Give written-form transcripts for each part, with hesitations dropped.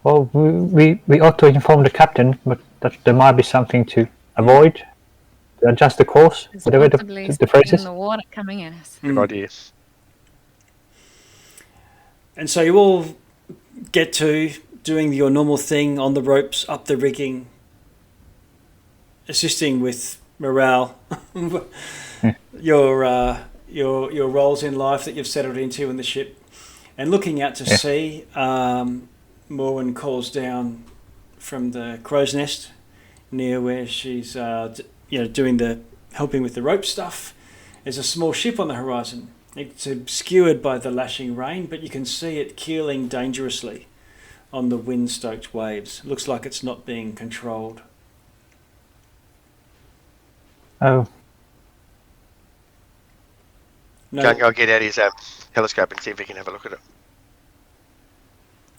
Well, we ought to inform the captain, but that there might be something to avoid, to adjust the course, There's whatever possibly the something phrase in is. the water coming at us. Good idea. And so you all get to doing your normal thing on the ropes, up the rigging, assisting with morale, your roles in life that you've settled into in the ship, and looking out to sea. Morwen calls down from the crow's nest near where she's doing the helping with the rope stuff. There's a small ship on the horizon. It's obscured by the lashing rain, but you can see it keeling dangerously on the wind-stoked waves. Looks like it's not being controlled. Oh, No. Can't go get out his telescope and see if he can have a look at it.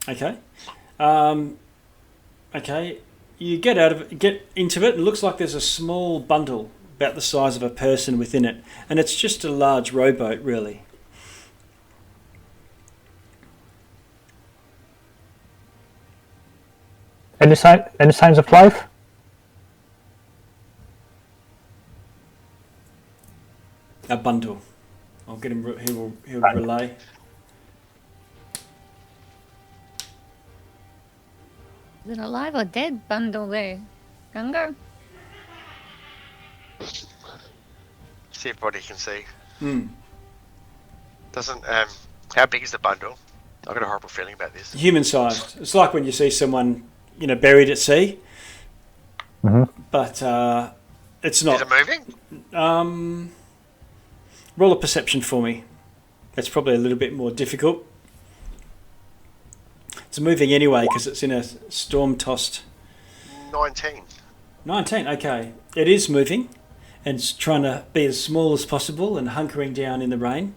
Okay. Okay. You get into it. It looks like there's a small bundle about the size of a person within it, and it's just a large rowboat, really. any signs of life? A bundle. I'll get him. He'll relay. Is it alive or dead bundle there? Gungo? See if what he can see. Hmm. Doesn't how big is the bundle? I've got a horrible feeling about this. Human-sized. It's like when you see someone, buried at sea. Mm-hmm. But it's not. Is it moving? Roll a perception for me. That's probably a little bit more difficult. It's moving anyway because it's in a storm-tossed... 19. 19, okay. It is moving and it's trying to be as small as possible and hunkering down in the rain.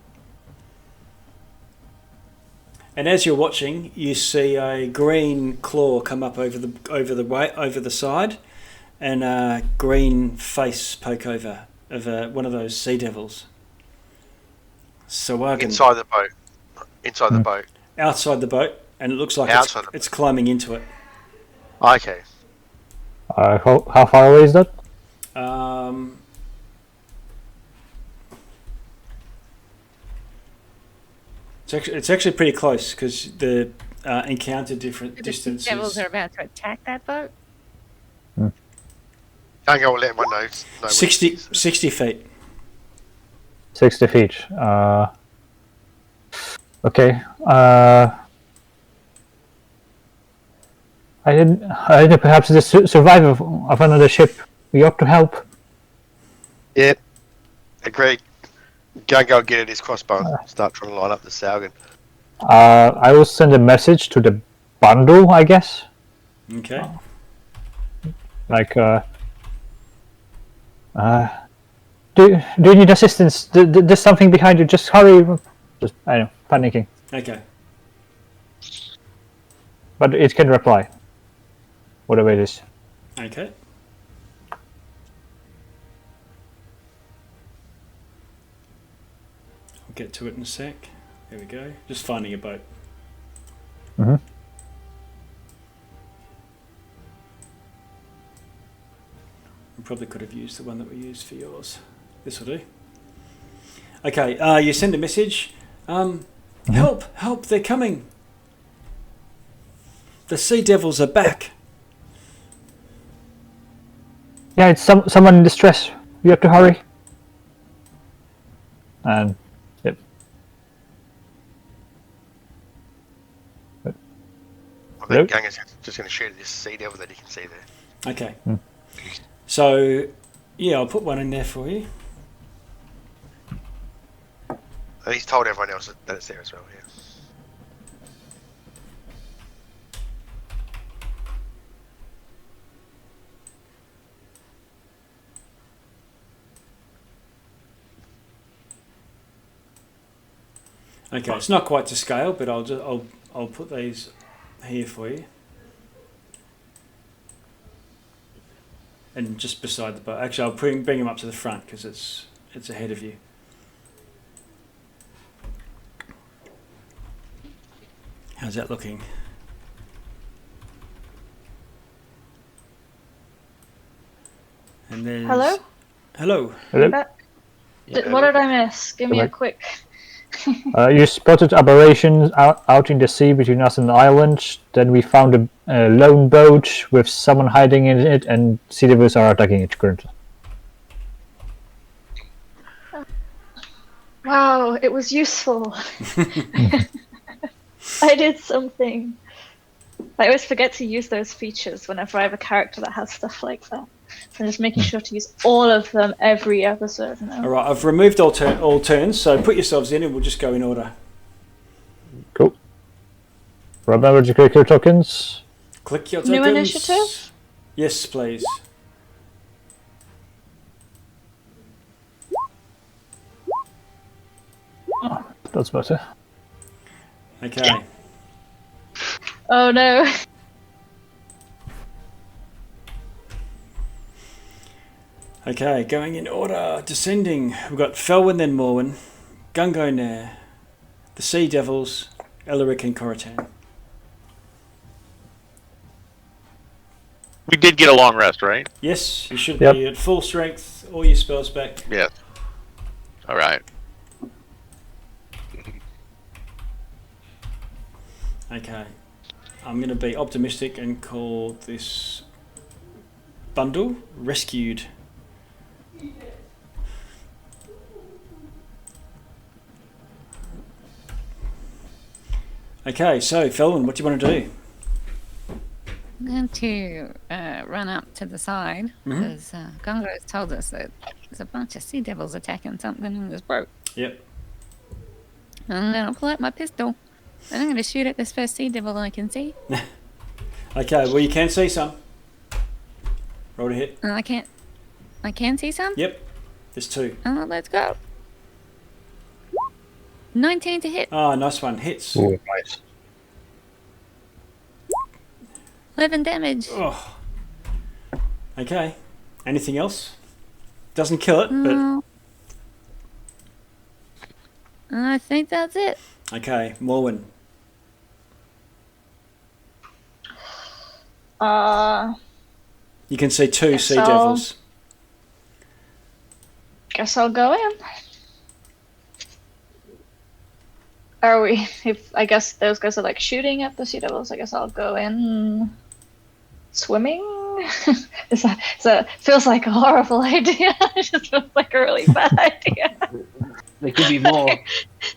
And as you're watching, you see a green claw come up over the side, and a green face poke over of one of those sea devils. Sawagan. Inside the boat. Inside the boat. Outside the boat, and it looks like it's climbing into it. Okay. How far away is that? It's actually pretty close because the encounter different The distances. devils are about to attack that boat. Can't go and let anyone know. 60 feet. 60 feet. Okay. I didn't. Perhaps the survivor of another ship. We ought to help. Yeah. Agreed. Go and get at his crossbow and start trying to line up the Saugan. I will send a message to the bundle, I guess. Okay. Like, do you need assistance? There's something behind you. Just hurry. Just, I know, panicking. Okay. But it can reply. Whatever it is. Okay. I'll get to it in a sec. There we go. Just finding a boat. Mm-hmm. We probably could have used the one that we used for yours. This will do. Okay, you send a message. Help! Help! They're coming! The sea devils are back! Yeah, it's someone in distress. We have to hurry. And yep. I think Gunga's just going to shoot at this sea devil that he can see there. Okay. So, yeah, I'll put one in there for you. And he's told everyone else that it's there as well, yeah. Okay, it's not quite to scale, but I'll put these here for you. And just beside the boat. Actually, I'll bring them up to the front because it's ahead of you. How's that looking? And there's... Hello? Hello. Hello? What did I miss? Give me a Hello. quick... You spotted aberrations out in the sea between us and the island. Then we found a lone boat with someone hiding in it, and sea devils are attacking it currently. Wow, it was useful. I did something. I always forget to use those features whenever I have a character that has stuff like that. So I'm just making sure to use all of them every episode now. All right, I've removed all turns, so put yourselves in and we'll just go in order. Cool. Remember to click your tokens. Click your New tokens. initiative? Yes, please. That's better. Okay. Oh no. Okay, going in order. Descending. We've got Felwyn, then Morwen, Gungo Nair, the Sea Devils, Elric and Coritan. We did get a long rest, right? Yes, you should Yep. be at full strength, all your spells back. Yeah. All right. Okay. I'm going to be optimistic and call this bundle Rescued. Okay, so Felwyn, what do you want to do? I'm going to run up to the side because Gungo has told us that there's a bunch of sea devils attacking something in this boat. Yep. I'm going to pull out my pistol and I'm going to shoot at this first sea devil I can see. Okay, well you can see some. Roll to hit. And I can see some? Yep. There's two. Oh, let's go. 19 to hit. Ah, nice one. Hits. Oh, nice. 11 damage. Oh. Okay. Anything else? Doesn't kill it, No. I think that's it. but... Okay, Morwen. You can see two Yes, sea so- devils. Guess I'll go in. Are we? If I guess those guys are like shooting at the sea devils, I guess I'll go in swimming. Feels like a horrible idea. It just feels like a really bad idea. There could be more.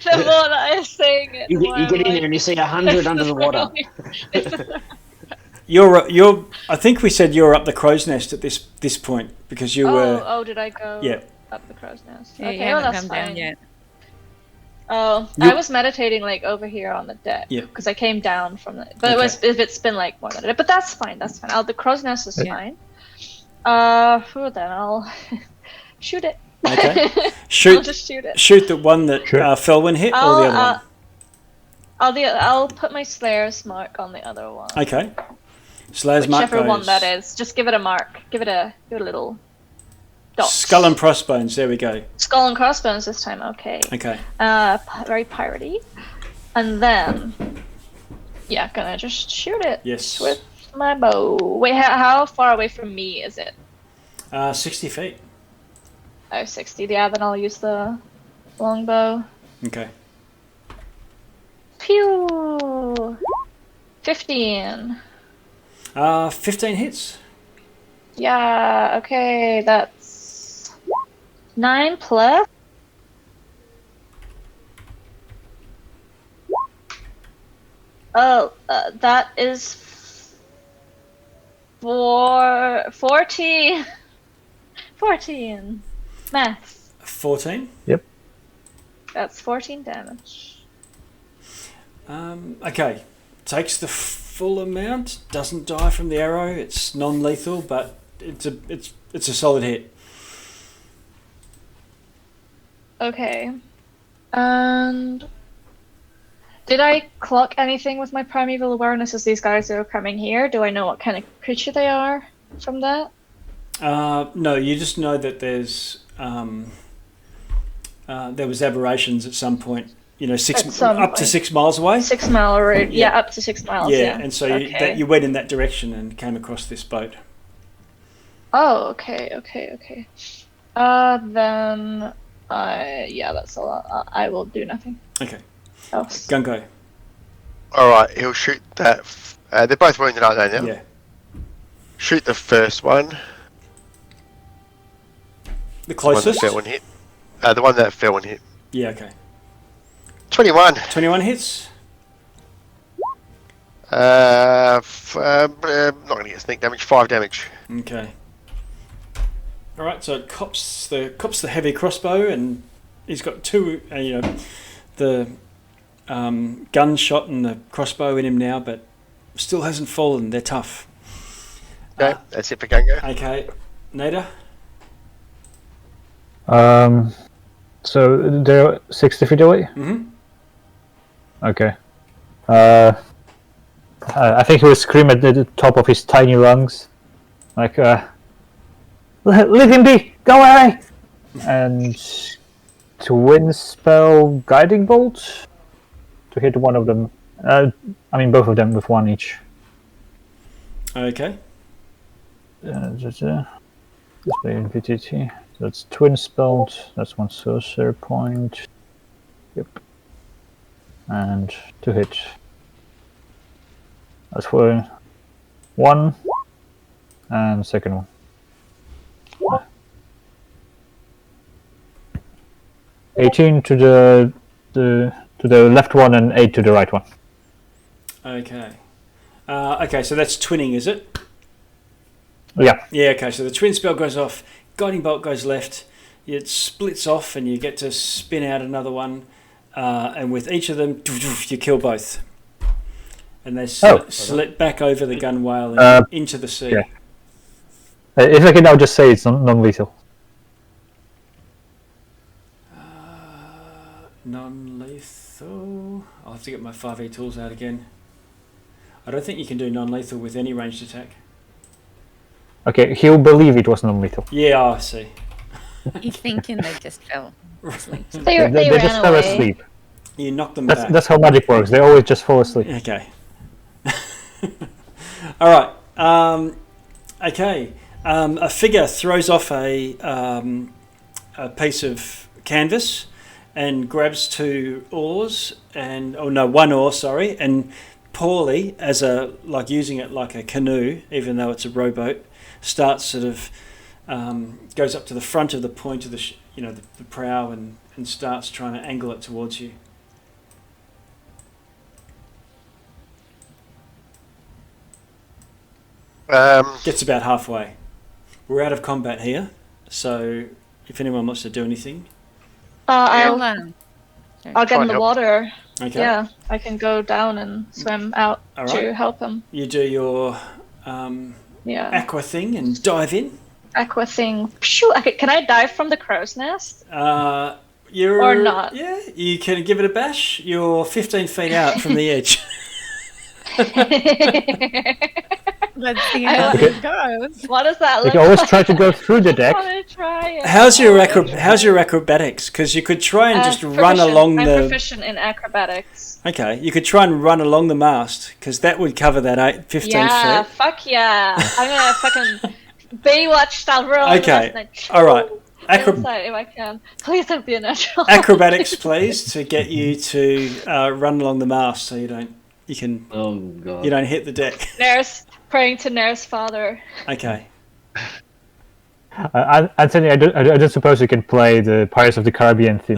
The more that I'm saying it, You the more get I'm in like, there and you see 100 under the water. You're. I think we said you're up the crow's nest at this point because you were. Oh, did I go Yeah. up the crow's nest? Yeah, you Okay, well haven't that's come down fine. yet. Oh, You- I was meditating like over here on the deck. Yeah. Because I came down from it. But Okay. if it's been like more than a day. But that's fine, that's fine. The crow's nest is Yeah. fine. Then I'll shoot it. Okay. I'll Shoot. just shoot it. Shoot the one that Sure. Felwyn hit, or the other one. I'll put my Slayer's mark on the other one. Okay. Slayer's mark Whichever one goes. that is. Just give it a mark. Give it a little dot. Skull and crossbones. There we go. Skull and crossbones this time, okay. Okay. Very piratey. And then yeah, gonna just shoot it. Yes. With my bow. Wait, how far away from me is it? 60 feet. Oh, 60. Yeah, then I'll use the longbow. Okay. Pew! 15. 15 hits. Yeah, okay, that's 9 plus. Oh, that is 14. 14. Math. 14. That's 14 damage. Okay. Takes the full amount. Doesn't die from the arrow. It's non-lethal, but it's a solid hit. Okay. And did I clock anything with my primeval awareness as these guys are coming here? Do I know what kind of creature they are from that? No, you just know that there was aberrations at some point. You know, At some up to point. 6 miles away. 6 mile road. Yeah. Yeah, up to 6 miles. Yeah, Yeah, and so okay. you went in that direction and came across this boat. Oh, okay. Then yeah, that's all. I will do nothing Okay. else. Gungo. All right, he'll shoot that. They're both wounded, aren't they? Now. Yeah. Shoot the first one. The The one that closest. fell and hit. The one that fell and hit. Yeah. Okay. 21. 21 hits. Not going to get sneak damage. 5 damage. Okay. All right. So it cops the heavy crossbow, and he's got two. The gunshot and the crossbow in him now, but still hasn't fallen. They're tough. Okay, that's it for Gungo. Okay. Nada. So they're 60 feet away? Mm-hmm. Okay. I think he will scream at the top of his tiny lungs. Like, leave him be! Go away! And twin spell guiding bolt to hit one of them. Both of them with one each. Okay. Display in VTT. That's twin spelled. That's one sorcerer point. Yep. And to hit. That's for one. And second one. 18 to the left one and 8 to the right one. Okay. Okay. So that's twinning, is it? Yeah. Yeah. Okay. So the twin spell goes off. Guiding bolt goes left. It splits off, and you get to spin out another one. And with each of them, you kill both. And they slip back over the gunwale and into the sea. Yeah. If I can now just say it's non-lethal. Non-lethal. I'll have to get my 5e tools out again. I don't think you can do non-lethal with any ranged attack. Okay, he'll believe it was non-lethal. Yeah, I see. He's thinking they just fell asleep. They They ran just fell away. asleep. You knock them back. That's how magic works. They always just fall asleep. Okay. All right. Okay. A figure throws off a piece of canvas and grabs two oars one oar, sorry, and poorly using it like a canoe, even though it's a rowboat, starts sort of goes up to the front of the point of the prow and starts trying to angle it towards you. Gets about halfway. We're out of combat here, so if anyone wants to do anything. I'll get Try in and the help. water. Okay. Yeah, I can go down and swim out All to right. help him. You do your Yeah. aqua thing and dive in. Aqua thing. Phew, okay, can I dive from the crow's nest? You're, Or not. Yeah, you can give it a bash. You're 15 feet out from the edge. Let's see how it goes. What does that You look can always like? try to go through the deck. I want to try it. How's your acrobatics? Because you could try and just run Proficient. along I'm the. proficient in acrobatics. Okay, you could try and run along the mast because that would cover that 15 Yeah, feet. fuck yeah. I'm gonna fucking Baywatch style roll. Okay, all right. Inside if I can. Please don't be a natural. Acrobatics, please, to get you to run along the mast so you don't Oh god. you don't hit the deck. Nurse, praying to Nurse Father. Okay. Anthony, I don't suppose you can play the Pirates of the Caribbean theme.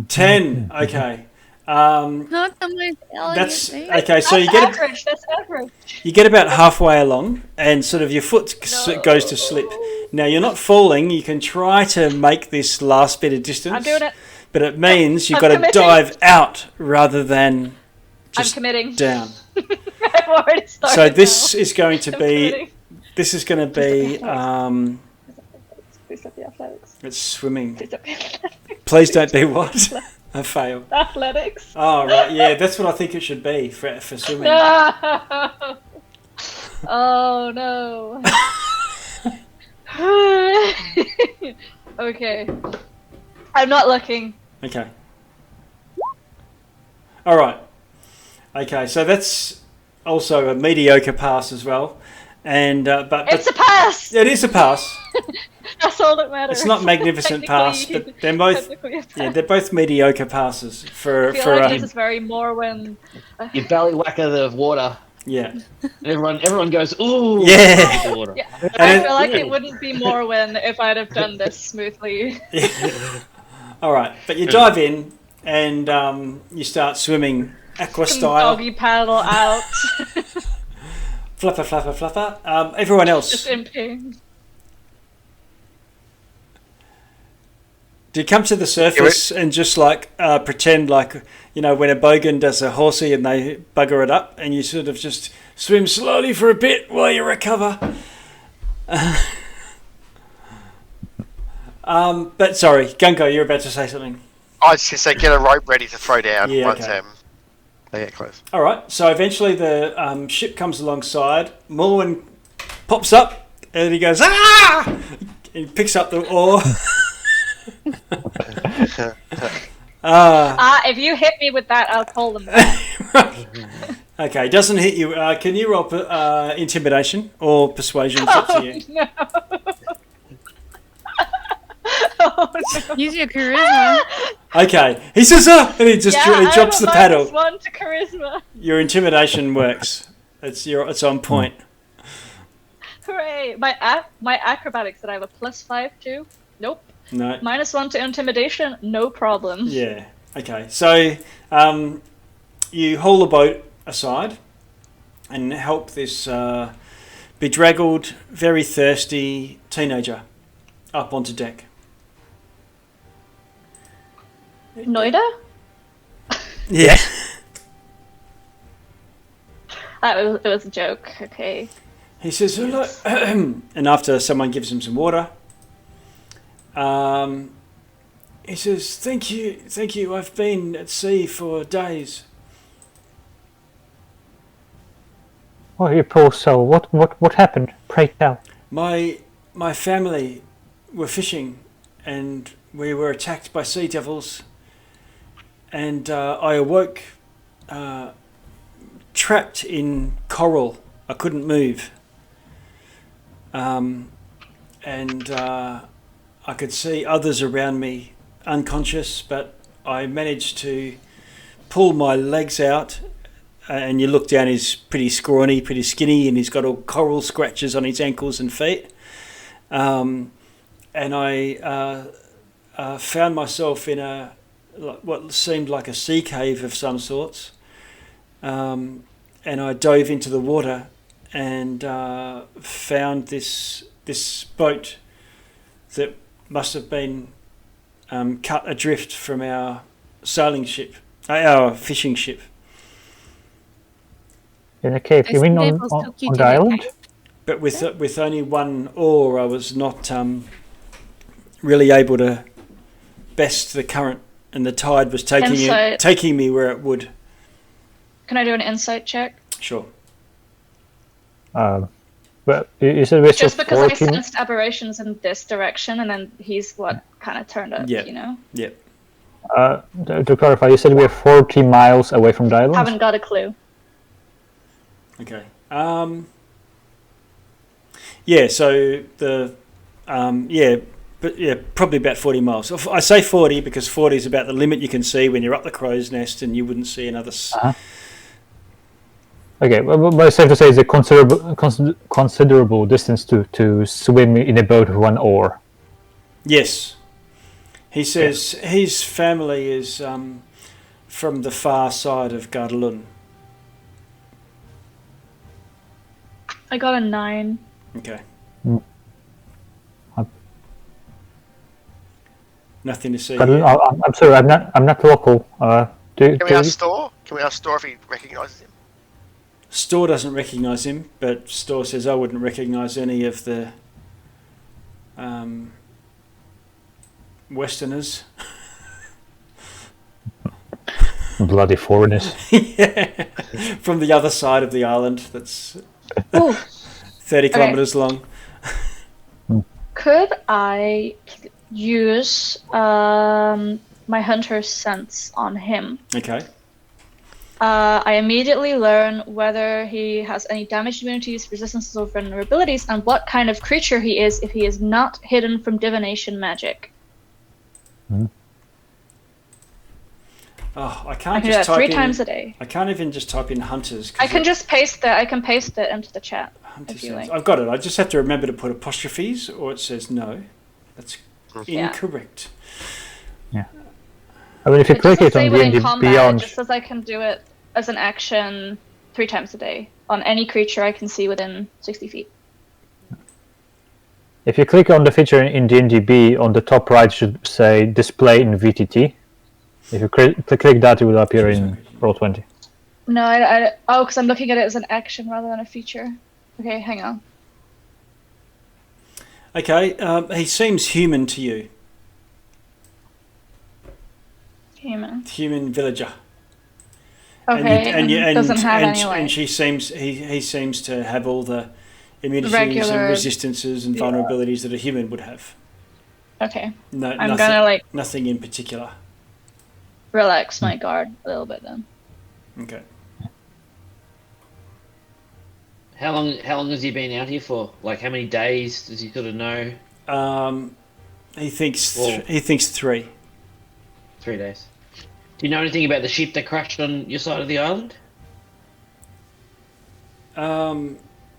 10. Okay. Not the most elegant That's thing. okay. So That's average. That's average. you get about halfway along, and sort of your foot goes to slip. Now you're not falling. You can try to make this last bit of distance. I'm doing it. But it means you've I'm got to committing. dive out rather than I'm just committing. down. I've already started. So this now. is going to I'm be. committing. This is going to be. Please don't be athletics. It's swimming. Please don't be athletics. Please don't be what? I failed. Athletics. Oh right, yeah, that's what I think it should be for swimming. No. Oh no. Okay. I'm not looking. Okay. All right. Okay, so that's also a mediocre pass as well. And but It's a pass! it is a pass. That's all that matters. It's not magnificent pass, but they're both they're both mediocre passes for I feel for like this is very Morwen. You ballywhacker the water. yeah. And everyone goes, ooh. Yeah. The water. Yeah, I feel like it wouldn't be Morwen if I'd have done this smoothly. All right, but you dive in and you start swimming aqua style. Doggy paddle out. Flapper, flapper, flapper. Everyone else. Just in pain. Do you come to the surface and just like pretend like, you know, when a bogan does a horsey and they bugger it up and you sort of just swim slowly for a bit while you recover? But sorry, Gungo, you're about to say something. I was just say get a rope ready to throw down once okay. they get close. All right, so eventually the ship comes alongside. Morwen pops up and he goes, ah! He picks up the oar. If you hit me with that, I'll call them back. Okay, doesn't hit you. Can you roll intimidation or persuasion? It's up to you. No. Oh, no. Use your charisma. Okay, he says, and he just he drops the paddle. -1 to charisma. Your intimidation works. It's on point. Hooray! My acrobatics that I have a +5 to. Nope. No. -1 to intimidation. No problem. Yeah. Okay. So you haul the boat aside and help this bedraggled, very thirsty teenager up onto deck. Noida? Yeah. It was a joke. Okay. He says, "Hello," and after someone gives him some water, he says, thank you, I've been at sea for days." Oh, you poor soul. What happened? Pray tell. My family were fishing, and we were attacked by sea devils, and I awoke trapped in coral. I couldn't move. And I could see others around me unconscious, but I managed to pull my legs out, and you look down, he's pretty scrawny, pretty skinny, and he's got all coral scratches on his ankles and feet. And I found myself in what seemed like a sea cave of some sorts, and I dove into the water and found this boat that must have been cut adrift from our sailing ship, our fishing ship. In a cave. You mean on the island? But with only one oar, I was not really able to best the current, and the tide was taking me where it would. Can I do an insight check? Sure. But is it with Just because 14? I sensed aberrations in this direction, and then he's kind of turned up, you know? Yep. To clarify, you said we are 40 miles away from the island? Haven't got a clue. Okay. Yeah. So probably about 40 miles. I say 40 because 40 is about the limit you can see when you're up the crow's nest, and you wouldn't see another. Okay, but it's safe to say it's a considerable distance to swim in a boat with one oar. Yes. He says his family is from the far side of Gundarlun. I got a 9. Okay. Nothing to see. I'm sorry, I'm not local. Can we ask Store? Can we ask Store if he recognises him? Store doesn't recognise him, but Store says I wouldn't recognise any of the Westerners. Bloody foreigners. Yeah, from the other side of the island. That's 30 kilometres long. Could I use my hunter's sense on him? Okay. I immediately learn whether he has any damage immunities, resistances, or vulnerabilities, and what kind of creature he is if he is not hidden from divination magic. Oh, I I can't can do just that type 3 in. times a day. I can't even just type in hunters. I can just paste that. I can paste it into the chat Hunter if you sounds- like. I've got it. I just have to remember to put apostrophes, or it says no. That's Yeah. incorrect. I mean, if you It click doesn't it say on within D&D combat. Beyond, It just says I can do it as an action 3 times a day on any creature I can see within 60 feet. if you click on the feature in D&DB, on the top right should say display in VTT. If you click that, it will appear in Roll20. No, oh, because I'm looking at it as an action rather than a feature. Okay, hang on. Okay, he seems human to you. Human villager. Okay, doesn't have any and like he seems to have all the immunities regular- and resistances and yeah. vulnerabilities that a human would have. Okay, No, I'm nothing, gonna like nothing in particular. relax my guard a little bit then. Okay. How long has he been out here for? Like, how many days does he sort of know? He thinks Well- he thinks 3. 3 days. Do you know anything about the ship that crashed on your side of the island?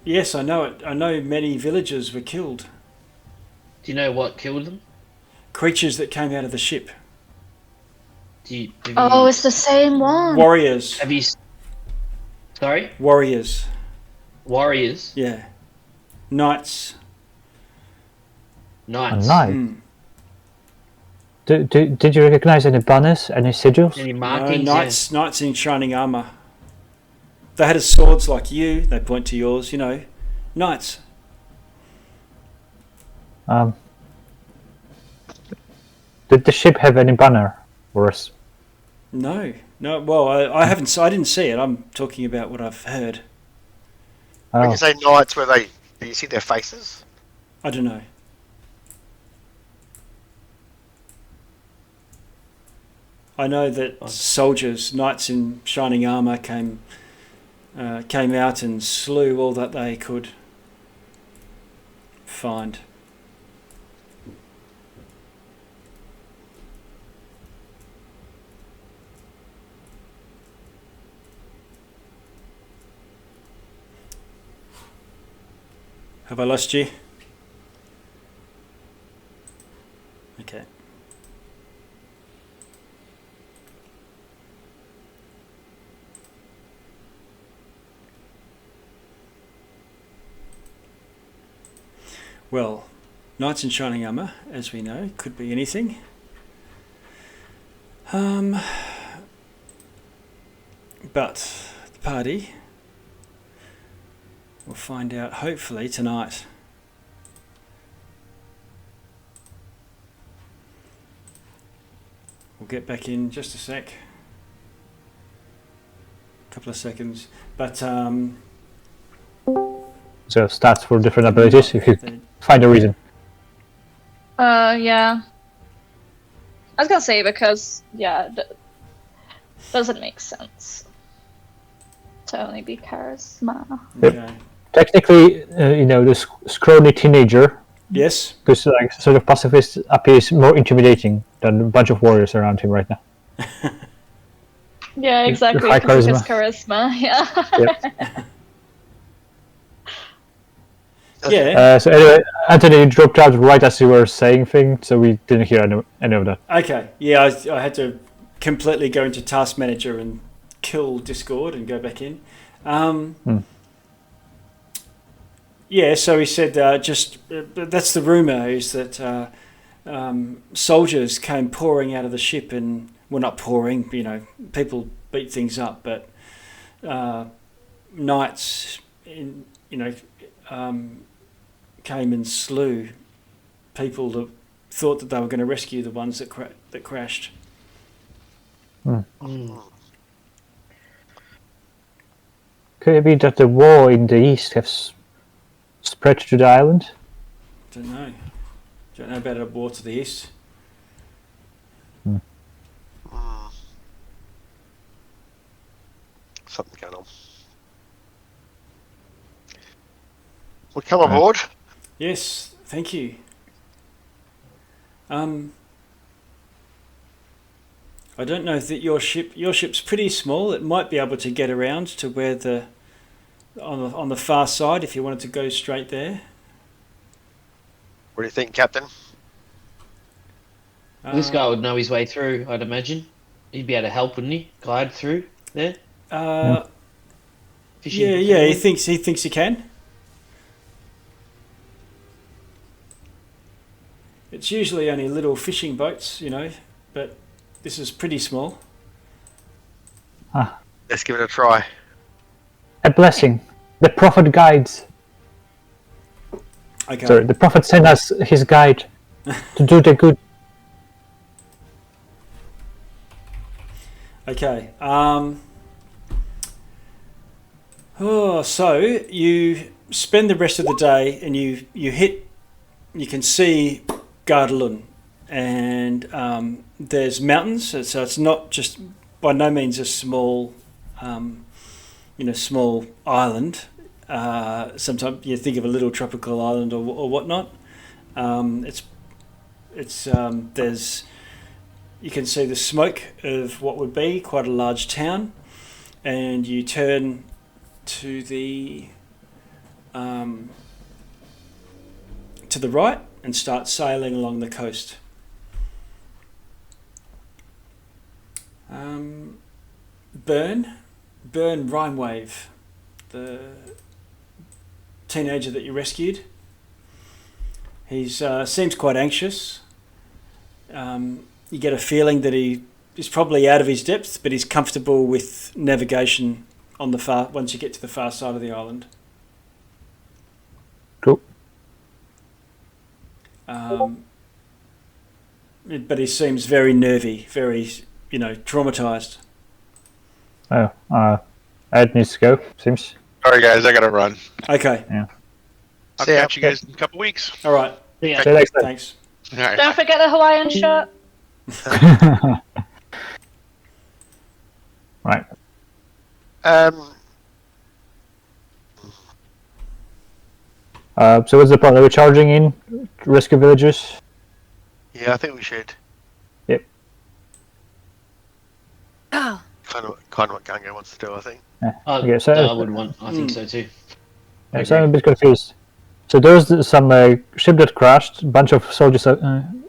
Yes, I know it. I know many villagers were killed. Do you know what killed them? Creatures that came out of the ship. Oh, it's the same one. Warriors. Have you? Sorry, Warriors. warriors, Yeah. Knights. A knights, knight. Mm. Did you recognize any banners, any sigils? any No, markings? knights in shining armour. They had swords like you. They point to yours. You know, knights. Did the ship have any banner? Or No. Well, I haven't. I didn't see it. I'm talking about what I've heard. When oh, you say knights, do you see their faces? I don't know. I know that soldiers, knights in shining armour, came out and slew all that they could find. Have I lost you? Okay. Well, knights in shining armour, as we know, could be anything. But the party will find out hopefully tonight. We'll get back in just a sec. Couple of seconds. But so stats for different abilities if you find a reason. Yeah. I was gonna say because doesn't make sense to only be charisma. okay. Technically, the scrawny teenager, Yes. because like sort of pacifist appears more intimidating than a bunch of warriors around him right now. Yeah, exactly. High Because of his charisma. Yeah. Yep. Yeah. So anyway, Anthony, you dropped out right as you were saying things, so we didn't hear any of that. Okay. Yeah, I had to completely go into Task Manager and kill Discord and go back in. Yeah, so he said that's the rumour is that soldiers came pouring out of the ship and, well, not pouring, people beat things up, but knights, came and slew people that thought that they were going to rescue the ones that crashed. Could it be that the war in the east has spread to the island? Don't know. Don't know about a war to the east. something going on. We'll come aboard. Yes, thank you. I don't know that your ship's pretty small. It might be able to get around to where on the far side if you wanted to go straight there. What do you think, Captain? This guy would know his way through, I'd imagine. He'd be able to help, wouldn't he? Guide through there. Fishing He thinks he can. It's usually only little fishing boats, but this is pretty small. Let's give it a try. A blessing. The prophet guides. Okay. Sorry, the prophet sent us his guide to do the good. Okay. So you spend the rest of the day, and you can see Gundarlun, and there's mountains. So it's not just by no means a small, small island. Sometimes you think of a little tropical island or whatnot. There's. You can see the smoke of what would be quite a large town, and you turn to the right and start sailing along the coast. Burn Rhymewave, the teenager that you rescued. He seems quite anxious. You get a feeling that he is probably out of his depth, but he's comfortable with navigation on the once you get to the far side of the island. Cool. But he seems very nervy, very, traumatized. Oh, Ed needs to go, seems. Sorry, guys, I gotta run. Okay. Yeah. I'll See ya. catch you guys in a couple weeks. All right. Yeah. See you next time. Thanks. All right. Don't forget the Hawaiian shirt. Right. So what's the plan? Are we charging in to rescue villagers? Yeah, I think we should. Yep. Oh, Kind of what Gango wants to do, I think. Okay, so I would want. I think so too. yeah, so I'm a bit confused. So there's some ship that crashed. A bunch of soldiers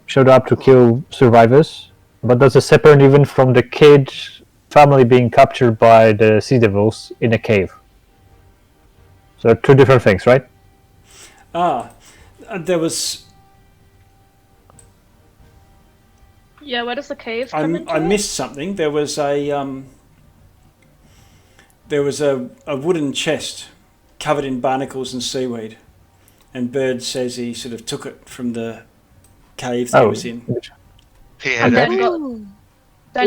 showed up to kill survivors, but that's a separate event from the kid family being captured by the sea devils in a cave. So two different things, right? There was. Yeah, where does the cave come into I it? missed something. There was a wooden chest covered in barnacles and seaweed, and Bird says he sort of took it from the cave that he was in. He And had then it. got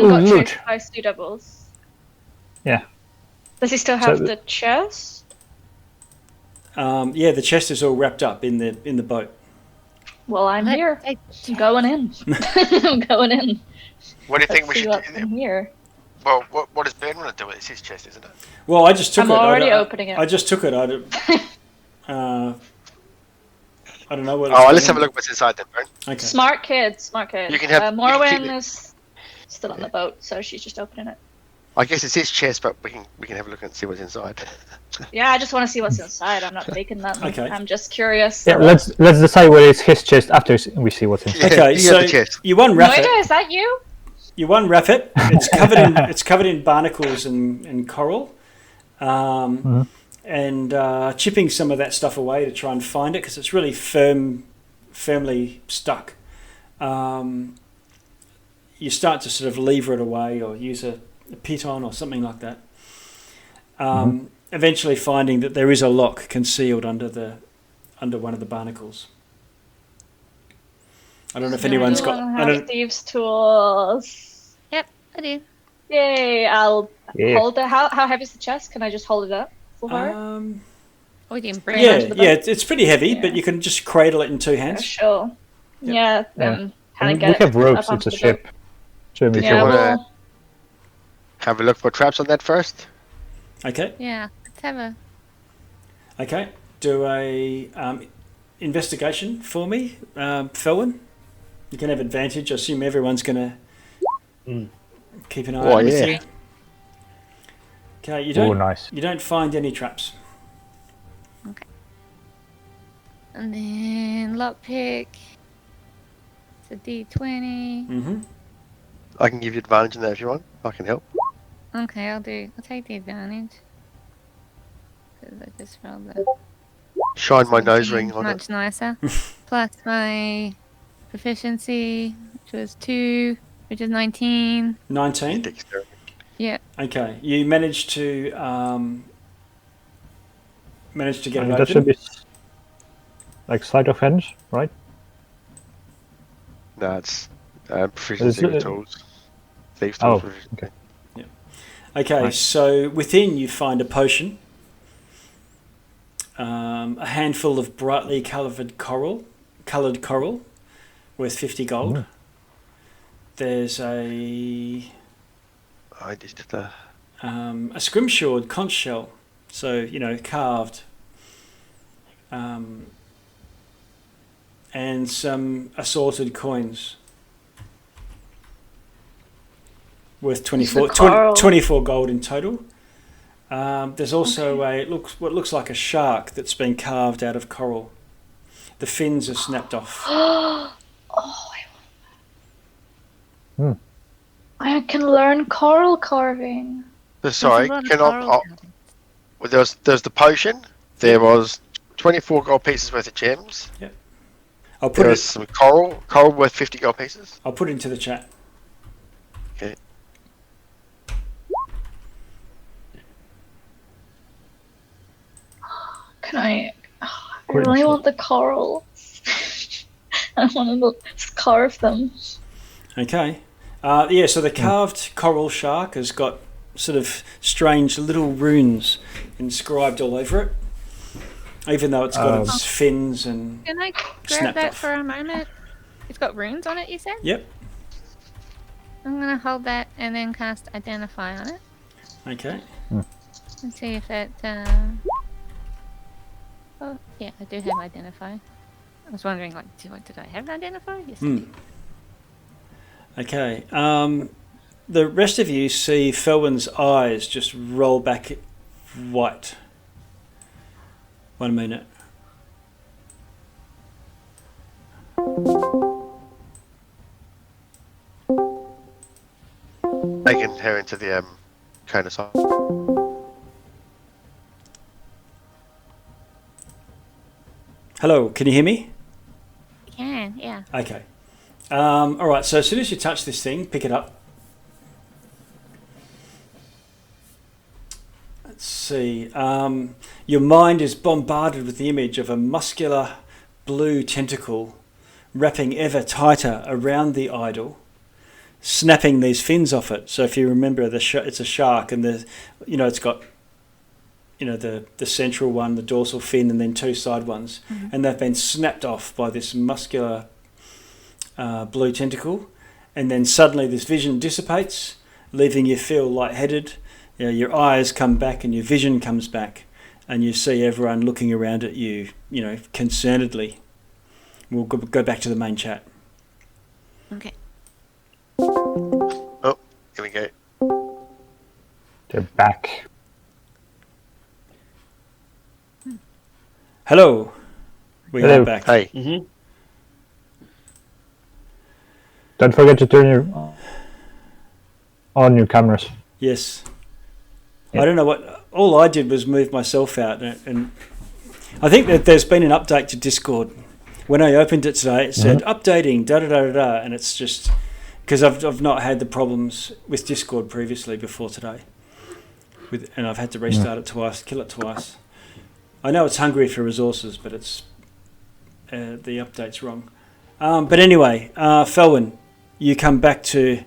loot. chased by sea devils. Yeah. Does he still have So- the chest? The chest is all wrapped up in the boat. Well, I'm here. I- I'm going in. I'm going in. What do you think Let's we see should what's do? in here. Well, what does Ben want to do? It's his chest, isn't it? Well, I just took I'm it. already opening it. I just took it. I don't know what. Oh, let's have a look what's inside then, Ben. Okay. Smart kid. You can have- you can Morwen keep it. is still on the boat, so she's just opening it. I guess it's his chest, but we can have a look and see what's inside. Yeah, I just want to see what's inside. I'm not taking that. Okay. I'm just curious. Yeah, let's decide whether it's his chest after we see what's inside. Okay, you so have the chest. you unwrap Noida, it. is that you? You unwrap it. It's covered in barnacles and coral, and chipping some of that stuff away to try and find it because it's really firmly stuck. You start to sort of lever it away or use a piton or something like that. Eventually, finding that there is a lock concealed under one of the barnacles. I don't know if anyone's got. Anyone I have don't, thieves' tools. yep, I do. Yay! I'll Yeah. hold it. How heavy is the chest? Can I just hold it up for her? Or you can bring Yeah. it. onto the it's pretty heavy, Yeah. but you can just cradle it in two Yeah, hands. sure. Yeah. Yeah. Kind of We get have it ropes, up it's a onto the ship. Shouldn't be Did boat. you Yeah, wanna- well, Have a look for traps on that first. Okay. Yeah, let's have a. Okay. Do a investigation for me, Felwyn. You can have advantage. I assume everyone's going to keep an eye Oh, out with yeah. you. Okay. You Oh, don't. nice. You don't find any traps. Okay. And then lockpick. It's a D20. Mm-hmm. I can give you advantage in that if you want. I can help. Okay, I'll take the advantage. Because I just rolled the Shine my nose 17, ring on much it. nicer. Plus my proficiency, which was 2, which is 19. 19. Dexterity. Yeah. Okay. You managed to get it That should open. be like sleight of hand, right? No, it's proficiency Is with it- tools. Thieves tools. Oh, proficiency. okay. Okay, Right. so within you find a potion, a handful of brightly coloured coral, worth 50 gold. Mm. There's a I just scrimshawed conch shell, so carved, and some assorted coins worth 24, The coral. 24 gold in total. There's also what looks like a shark that's been carved out of coral. The fins are snapped off. I can learn coral carving. Sorry, There's a lot of can coral I? carving. Well, there's the potion. There was 24 gold pieces worth of gems. I'll put There it. was some coral worth 50 gold pieces. I'll put it into the chat. Okay. Can I? I Great. really want the coral. I want to carve them. Okay. So the carved coral shark has got sort of strange little runes inscribed all over it, even though it's got its fins and. Can I grab Snapped that off. for a moment? It's got runes on it, you said? Yep. I'm going to hold that and then cast Identify on it. Okay. And see if it... Oh, yeah, I do have Identify. I was wondering, like, did I have Identify? Yes, I do. Okay. The rest of you see Felwyn's eyes just roll back white. 1 minute. Taking her into the cone of salt. Hello, can you hear me? You can, yeah. Okay. All right, so as soon as you touch this thing, pick it up. Let's see. Your mind is bombarded with the image of a muscular blue tentacle wrapping ever tighter around the idol, snapping these fins off it. So if you remember, it's a shark, and it's got the central one, the dorsal fin, and then 2 side ones, and they've been snapped off by this muscular blue tentacle, and then suddenly this vision dissipates, leaving you feel lightheaded. Your eyes come back and your vision comes back, and you see everyone looking around at you, concernedly. We'll go back to the main chat. Okay. Oh, here we go. They're back. Hello. We Hello. are back. Hey, Mm-hmm. Don't forget to turn on your cameras. Yes. Yeah. I don't know what. All I did was move myself out, and I think that there's been an update to Discord. When I opened it today, it said updating da da da da da, and it's just because I've not had the problems with Discord previously before today, and I've had to restart it twice, kill it twice. I know it's hungry for resources, but it's the update's wrong. But anyway, Felwyn, you come back to,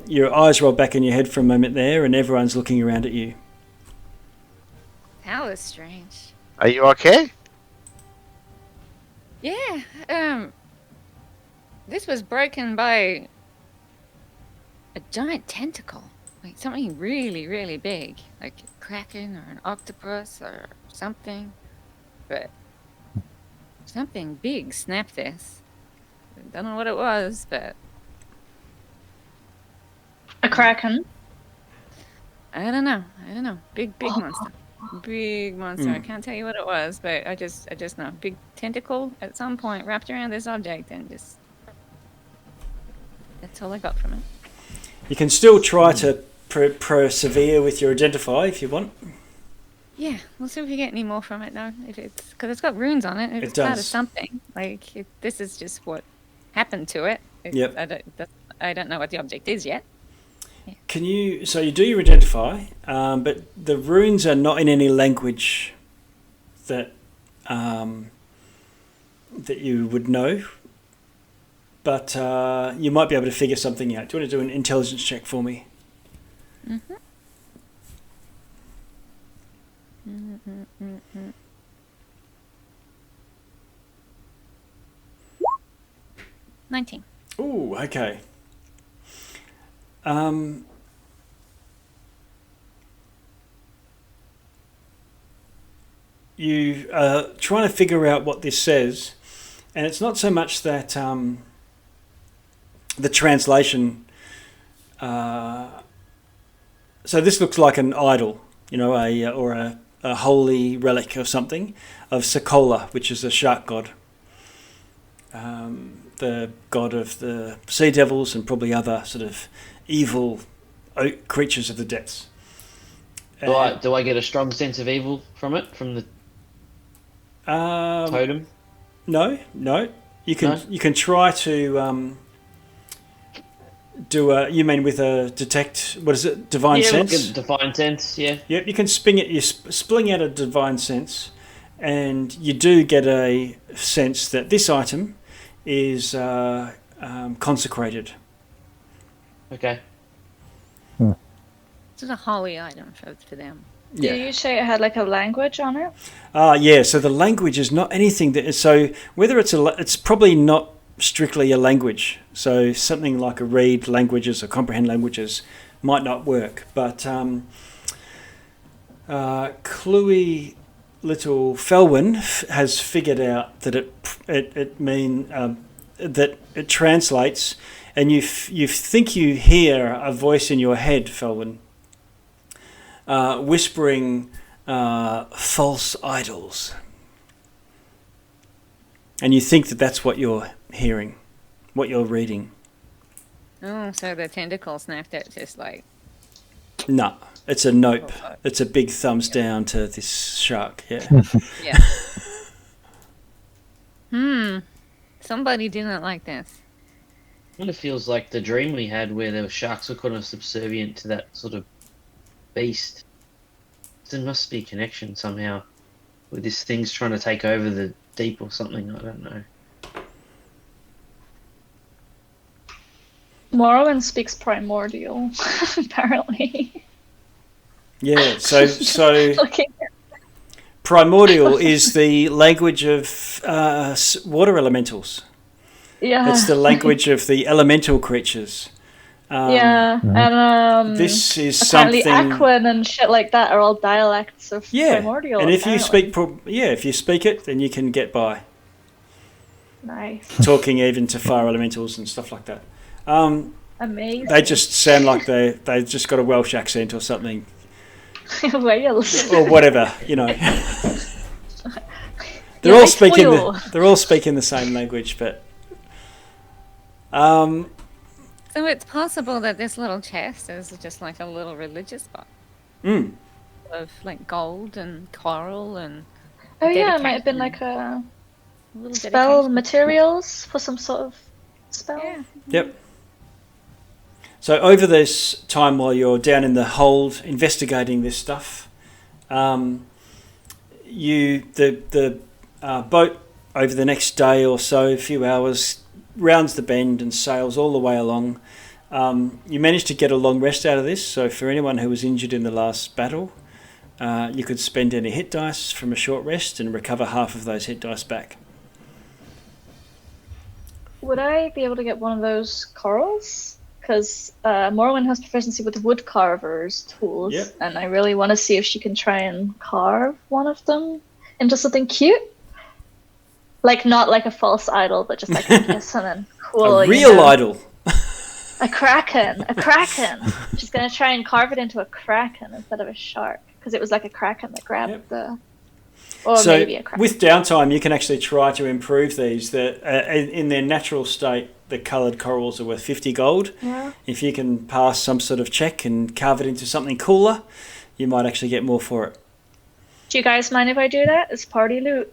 your eyes roll back in your head for a moment there, and everyone's looking around at you. That was strange. are you okay? Yeah, this was broken by a giant tentacle. like something really, really big, like a kraken or an octopus or something. But something big snapped this. I don't know what it was, but A kraken. I don't know. Big monster. Big monster. I can't tell you what it was, but I just know. Big tentacle at some point wrapped around this object and just... That's all I got from it. You can still try to persevere with your identify if you want. Yeah, we'll see if we get any more from it now. If it's because it's got runes on it. If It it's part of does. something. Like this is just what happened to it. Yep. I don't know what the object is yet. Can you? So you do your identify, but the runes are not in any language that that you would know. But you might be able to figure something out. Do you want to do an intelligence check for me? Mm-hmm. 19. Ooh, okay. You are trying to figure out what this says, and it's not so much that the translation. So this looks like an idol, you know, a holy relic or something of Sokola, which is a shark god. The god of the sea devils and probably other sort of evil creatures of the depths. Do I get a strong sense of evil from it, from the totem? No. You can try to do a. You mean with a detect? What is it? Divine sense. Like a divine sense. Yeah. Yep. You can sping it. You spling out a divine sense, and you do get a sense that this item is consecrated. Okay. It's a holy item for them. Did you say it had like a language on it? Yeah. So the language is not anything that. So whether it's probably not strictly a language. So something like a read languages or comprehend languages might not work. But cluey little Felwyn has figured out that that it translates, and you think you hear a voice in your head, Felwyn, whispering false idols, and you think that that's what you're hearing, what you're reading. Oh, so the tentacle snapped it just like... No, it's a nope. It's a big thumbs down to this shark, yeah. Yeah. Somebody didn't like this. It kind of feels like the dream we had where the sharks were kind of subservient to that sort of beast. There must be a connection somehow with this thing's trying to take over the deep or something, I don't know. Morrowind speaks primordial, apparently. Yeah, so Looking primordial is the language of water elementals. Yeah. It's the language of the elemental creatures. And this is apparently something. Aquan and shit like that are all dialects of primordial. And if you apparently. if you speak it, then you can get by. Nice. Talking even to fire elementals and stuff like that. Amazing. They just sound like they just got a Welsh accent or something. Wales. Or whatever, you know. They're all speaking the same language, but So it's possible that this little chest is just like a little religious spot of like gold and coral and... Oh yeah, it might have been like a spell materials for some sort of spell. Yeah. Yep. So over this time while you're down in the hold investigating this stuff, the boat over the next day or so, a few hours, rounds the bend and sails all the way along. You managed to get a long rest out of this, so for anyone who was injured in the last battle, you could spend any hit dice from a short rest and recover half of those hit dice back. Would I be able to get one of those corals? because Morwen has proficiency with wood carvers tools, Yep. and I really want to see if she can try and carve one of them into something cute. Like, not like a false idol, but just like a kiss and then cool. A real idol. A kraken. A kraken. She's going to try and carve it into a kraken instead of a shark, because it was like a kraken that grabbed Yep. the... Or So maybe a kraken. with downtime, you can actually try to improve these. That in their natural state, the coloured corals are worth 50 gold. Yeah. If you can pass some sort of check and carve it into something cooler, you might actually get more for it. Do you guys mind if I do that? It's party loot.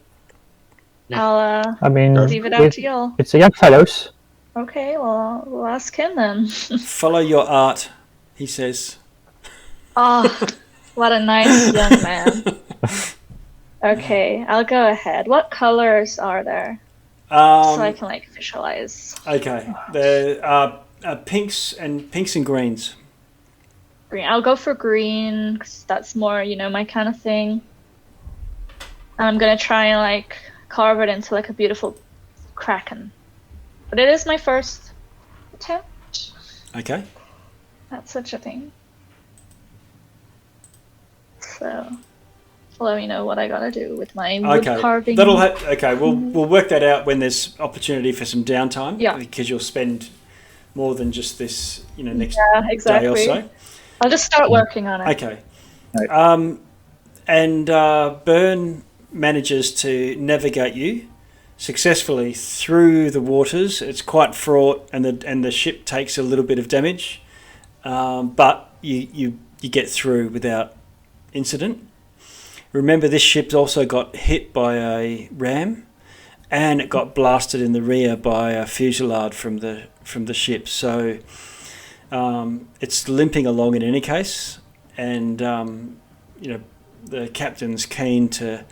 No. I'll I mean, leave it up to y'all. it's a young fellows. Okay, well, we'll ask him then. Follow your art, he says. Oh, what a nice young man. Okay, I'll go ahead. What colors are there? So I can like visualize. Okay, there are pinks and greens. Green. I'll go for green because that's more, my kind of thing. And I'm gonna try and like carve it into like a beautiful kraken. But it is my first attempt Okay. at such a thing. So, let me know what I gotta do with my wood carving. We'll work that out when there's opportunity for some downtime. Yeah. Because you'll spend more than just this, next exactly. day or so. I'll just start working on it. Okay. And Byrne manages to navigate you successfully through the waters. It's quite fraught, and the ship takes a little bit of damage, but you get through without incident. Remember, this ship's also got hit by a ram, and it got blasted in the rear by a fusillade from the ship. So it's limping along in any case, and the captain's keen to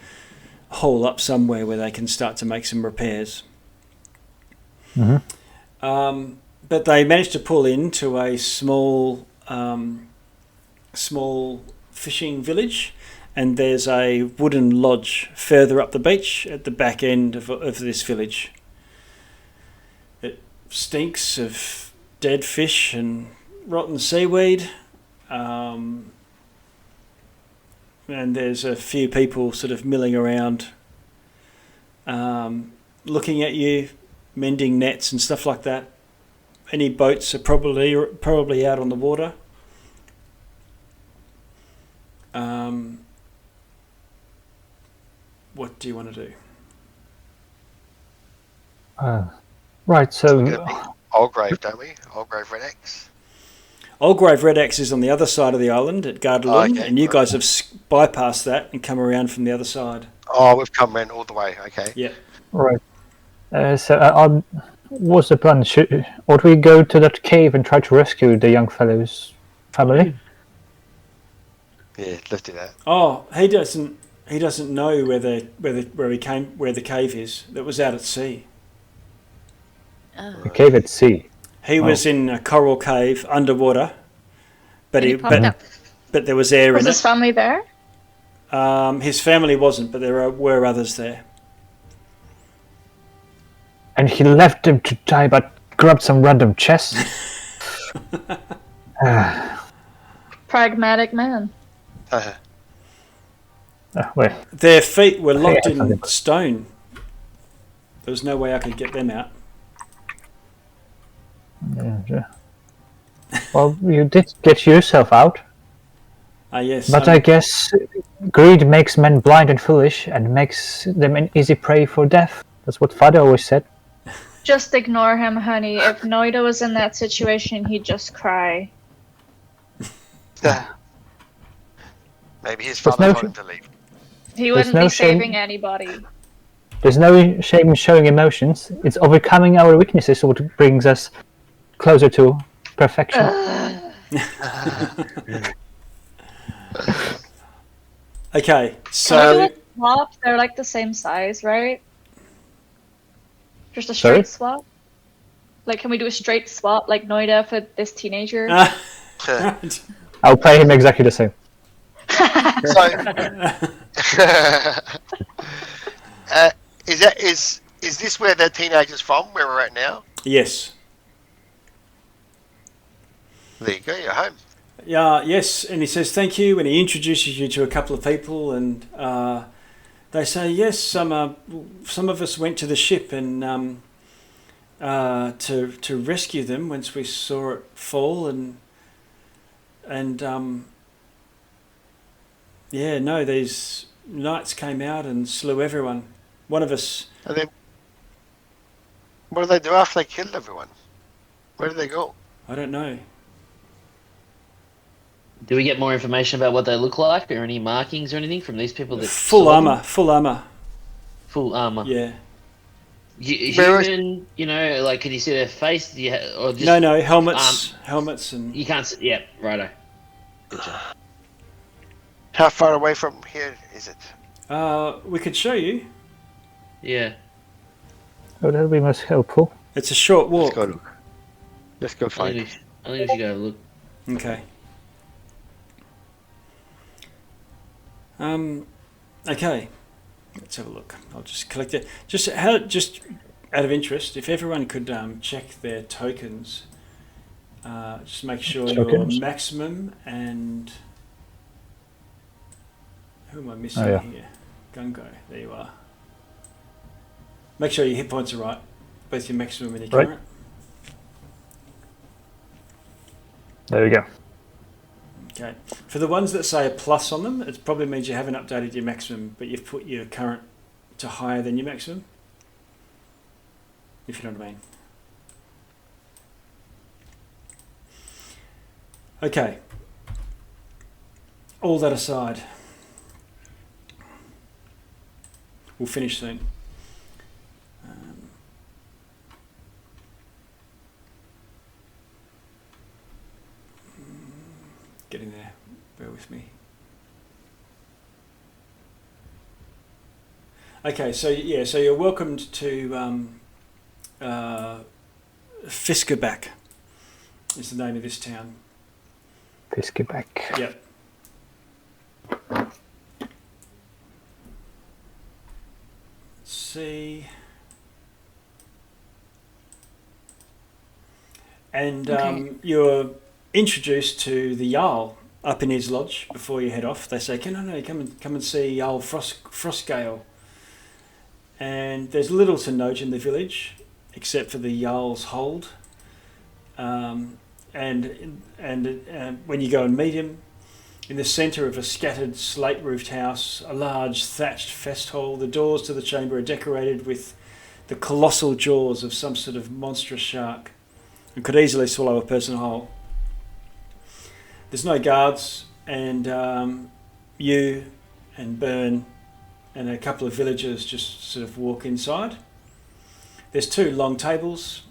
hole up somewhere where they can start to make some repairs. Mm-hmm. But they managed to pull into a small fishing village, and there's a wooden lodge further up the beach at the back end of this village. It stinks of dead fish and rotten seaweed, and there's a few people sort of milling around, looking at you, mending nets and stuff like that. Any boats are probably out on the water. What do you want to do? Right, so... Oldgrave, don't we? Oldgrave Red X. Oldgrave Red X is on the other side of the island at Gundarlun, and you guys have bypassed that and come around from the other side. Oh, we've come around all the way. Okay. Yeah. Right. What's the plan? Or do we go to that cave and try to rescue the young fellow's family? Yeah, let's do that. Oh, he doesn't know where the cave is. That was out at sea. Oh. The cave at sea. He was in a coral cave underwater, but there was air Was in his it. family there? His family wasn't, but there were others there. And he left them to die, but grabbed some random chest. Pragmatic man. Well, Their feet were locked Yeah, in something. stone. There was no way I could get them out. yeah. Well, you did get yourself out, Yes. but I guess greed makes men blind and foolish, and makes them an easy prey for death. That's what Father always said. Just ignore him, honey. If Noida was in that situation, he'd just cry. Maybe his There's father no told him to leave. He wouldn't no be shame. saving anybody. There's no shame in showing emotions. It's overcoming our weaknesses what brings us closer to perfection. Okay, Can we do so a swap? They're like the same size, right? Just a Sorry? straight swap? Like, can we do a straight swap, like Noida for this teenager? I'll play him exactly the same. So, is this where the teenager's from? Where we're at now? yes. There you go. You're home. Yeah, yes, and he says thank you, and he introduces you to a couple of people, and they say yes. Some of us went to the ship and to rescue them once we saw it fall, and these knights came out and slew everyone. One of us. And then, what did they do after they killed everyone? Where did they go? I don't know. Do we get more information about what they look like, or any markings or anything from these people that Full saw them? armor, full armor. Full armor. Yeah. Human, like, can you see their face? Or just No, helmets and. you can't see. Yeah, righto. Gotcha. How far away from here is it? We could show you. Yeah. Oh, that would be most helpful. It's a short Let's walk. go look. Let's go I find think, it. we should go look. Okay. Okay. Let's have a look. I'll just collect it. Just out of interest, if everyone could check their tokens, just make sure Tokens? your maximum and who am I missing Oh, yeah. here? Gungo. There you are. Make sure your hit points are right, both your maximum and your Right. current. There we go. Okay. For the ones that say a plus on them, it probably means you haven't updated your maximum, but you've put your current to higher than your maximum. If you know what I mean. Okay. All that aside, we'll finish soon. Getting there. Bear with me. Okay, so you're welcomed to Fiskerback is the name of this town. Fiskerback. Yep. Let's see. And Okay. you're introduced to the Jarl up in his lodge before you head off. They say, come and see Jarl Frostgale. And there's little to note in the village, except for the Jarl's hold. And when you go and meet him, in the centre of a scattered slate-roofed house, a large thatched fest hall, the doors to the chamber are decorated with the colossal jaws of some sort of monstrous shark and could easily swallow a person whole. There's no guards, and you and Byrne and a couple of villagers just sort of walk inside. There's two long tables.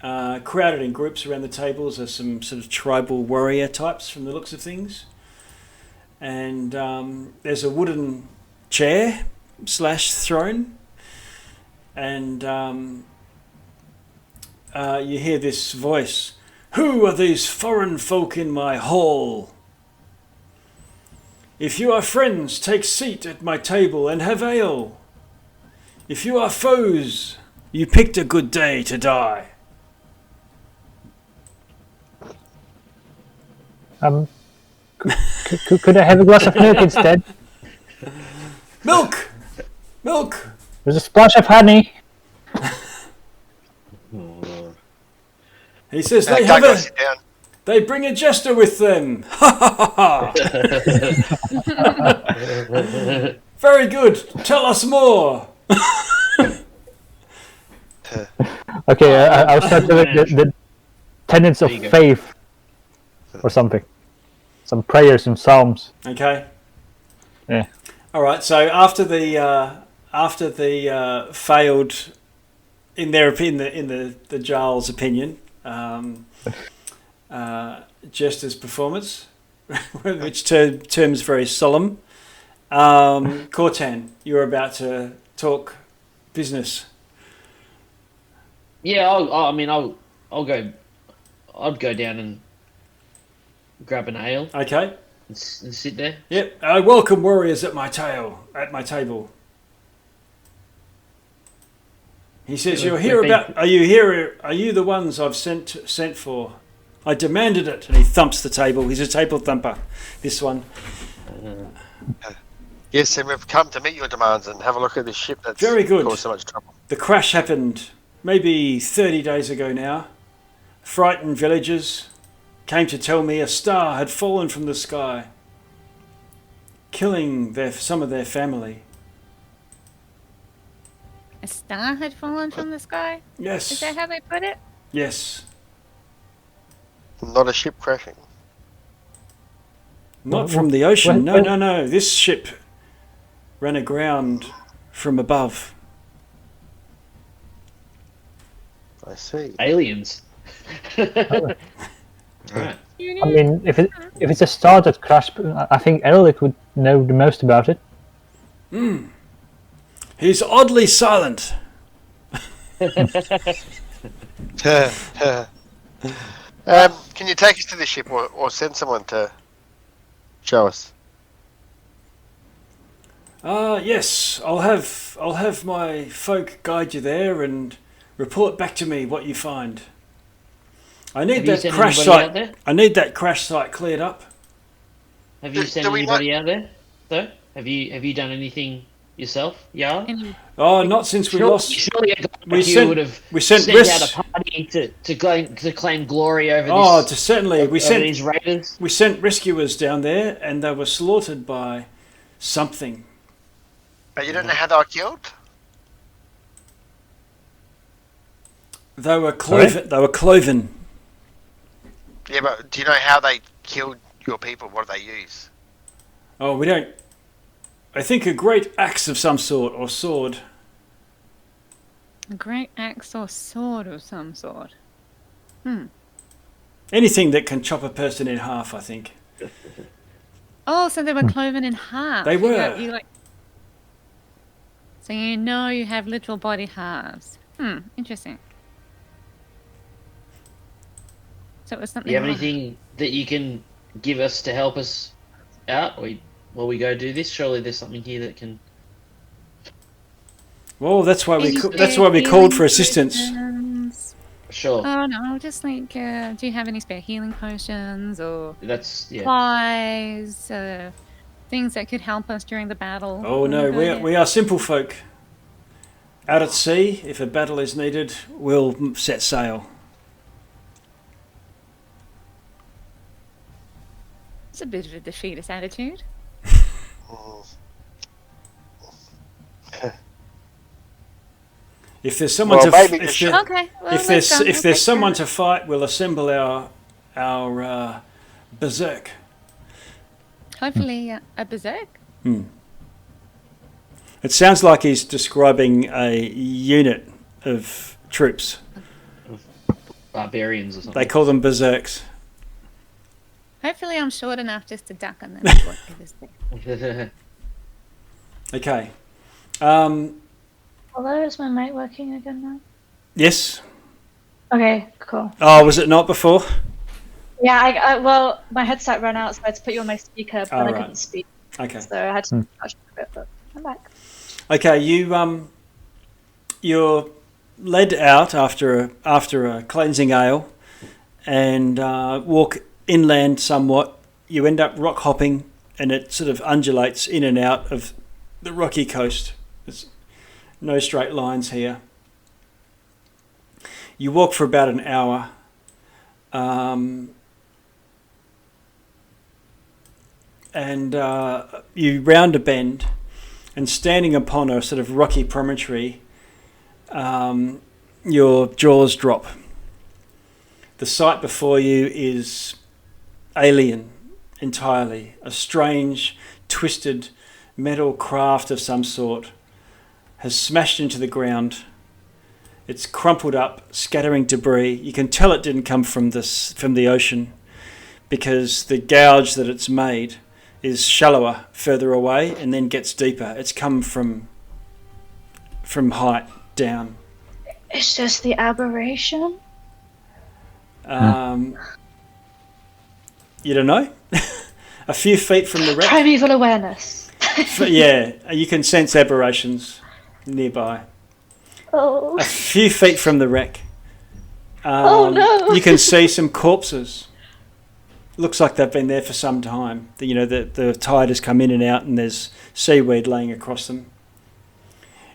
Crowded in groups around the tables are some sort of tribal warrior types from the looks of things. And there's a wooden chair / throne. And you hear this voice. Who are these foreign folk in my hall? If you are friends, take seat at my table and have ale. If you are foes, you picked a good day to die. Could I have a glass of milk instead? Milk! Milk! There's a splash of honey. He says Now, go sit down. they bring a jester with them. Ha ha ha ha. Very good. Tell us more. Okay, I'll start with the tenets of There you go. faith or something. Some prayers and psalms. Okay. Yeah. All right. So after the failed, in their opinion, in the Jarl's opinion, jester's performance, which terms very solemn. Cortan, you're about to talk business. Yeah, I'll go. I'd go down and grab an ale Okay. and sit there. Yep. I welcome warriors at my table. He says, Yeah, "You're here thank about. Are you here? Are you the ones I've sent for? I demanded it. And he thumps the table. He's a table thumper, this one. Yes, and we've come to meet your demands and have a look at this ship that's Very good. caused so much trouble. The crash happened maybe 30 days ago now. Frightened villagers came to tell me a star had fallen from the sky, killing some of their family. A star had fallen from the sky? Yes. Is that how they put it? Yes. Not a ship crashing. Not from the ocean. No. This ship ran aground from above. I see. Aliens. Right. I mean, if it's a star that crashed, I think Erlich would know the most about it. He's oddly silent. Can you take us to the ship or send someone to show us? Yes. I'll have my folk guide you there and report back to me what you find. I need that crash site. I need that crash site cleared up. Have you sent anybody out there? Though? Have you done anything yourself, Jarl? Oh, not since we lost. Surely a guy We like you sent- would have we sent sent Riss- out a party to claim glory over Oh, this. certainly. We over sent these raiders. we sent rescuers down there, and they were slaughtered by something. But you don't know how they were killed? They were cloven. They were cloven. Yeah, but do you know how they killed your people? What do they use? Oh, we don't. I think a great axe of some sort or sword. A great axe or sword of some sort. Anything that can chop a person in half, I think. Oh, so they were cloven in half. They were. So you have literal body halves. Interesting. So it was Do something. you have like- anything that you can give us to help us out while we go do this? Surely there's something here that can. Well, that's why we Is ca- there that's why we called for healing assistance. potions? Sure. Oh no, just like, do you have any spare healing potions or That's yeah. supplies, things that could help us during the battle? Oh no, we are simple folk. Out at sea, if a battle is needed, we'll set sail. It's a bit of a defeatist attitude. If there's someone Well, to maybe if, the ship- there- Okay. Well, if let's go. there's Okay. someone to fight, we'll assemble our berserk. Hopefully, a berserk. It sounds like he's describing a unit of troops. Barbarians or something. They call them berserks. Hopefully, I'm short enough just to duck on them. Okay. Hello, is my mic working again now? Yes. Okay, cool. Oh, was it not before? Yeah, well, my headset ran out, so I had to put you on my speaker, but I right. couldn't speak, Okay. so I had to touch a bit, but I'm back. Okay. You're led out after a cleansing ale, and walk inland somewhat. You end up rock hopping, and it sort of undulates in and out of the rocky coast. There's no straight lines here. You walk for about an hour. And you round a bend, and standing upon a sort of rocky promontory, your jaws drop. The sight before you is alien entirely, a strange, twisted metal craft of some sort has smashed into the ground. It's crumpled up, scattering debris. You can tell it didn't come from the ocean, because the gouge that it's made is shallower further away and then gets deeper. It's come from height down. It's just the aberration. You don't know? A few feet from the wreck. Primeval awareness. Yeah, you can sense aberrations nearby. Oh. A few feet from the wreck, No! You can see some corpses. Looks like they've been there for some time. The tide has come in and out, and there's seaweed laying across them.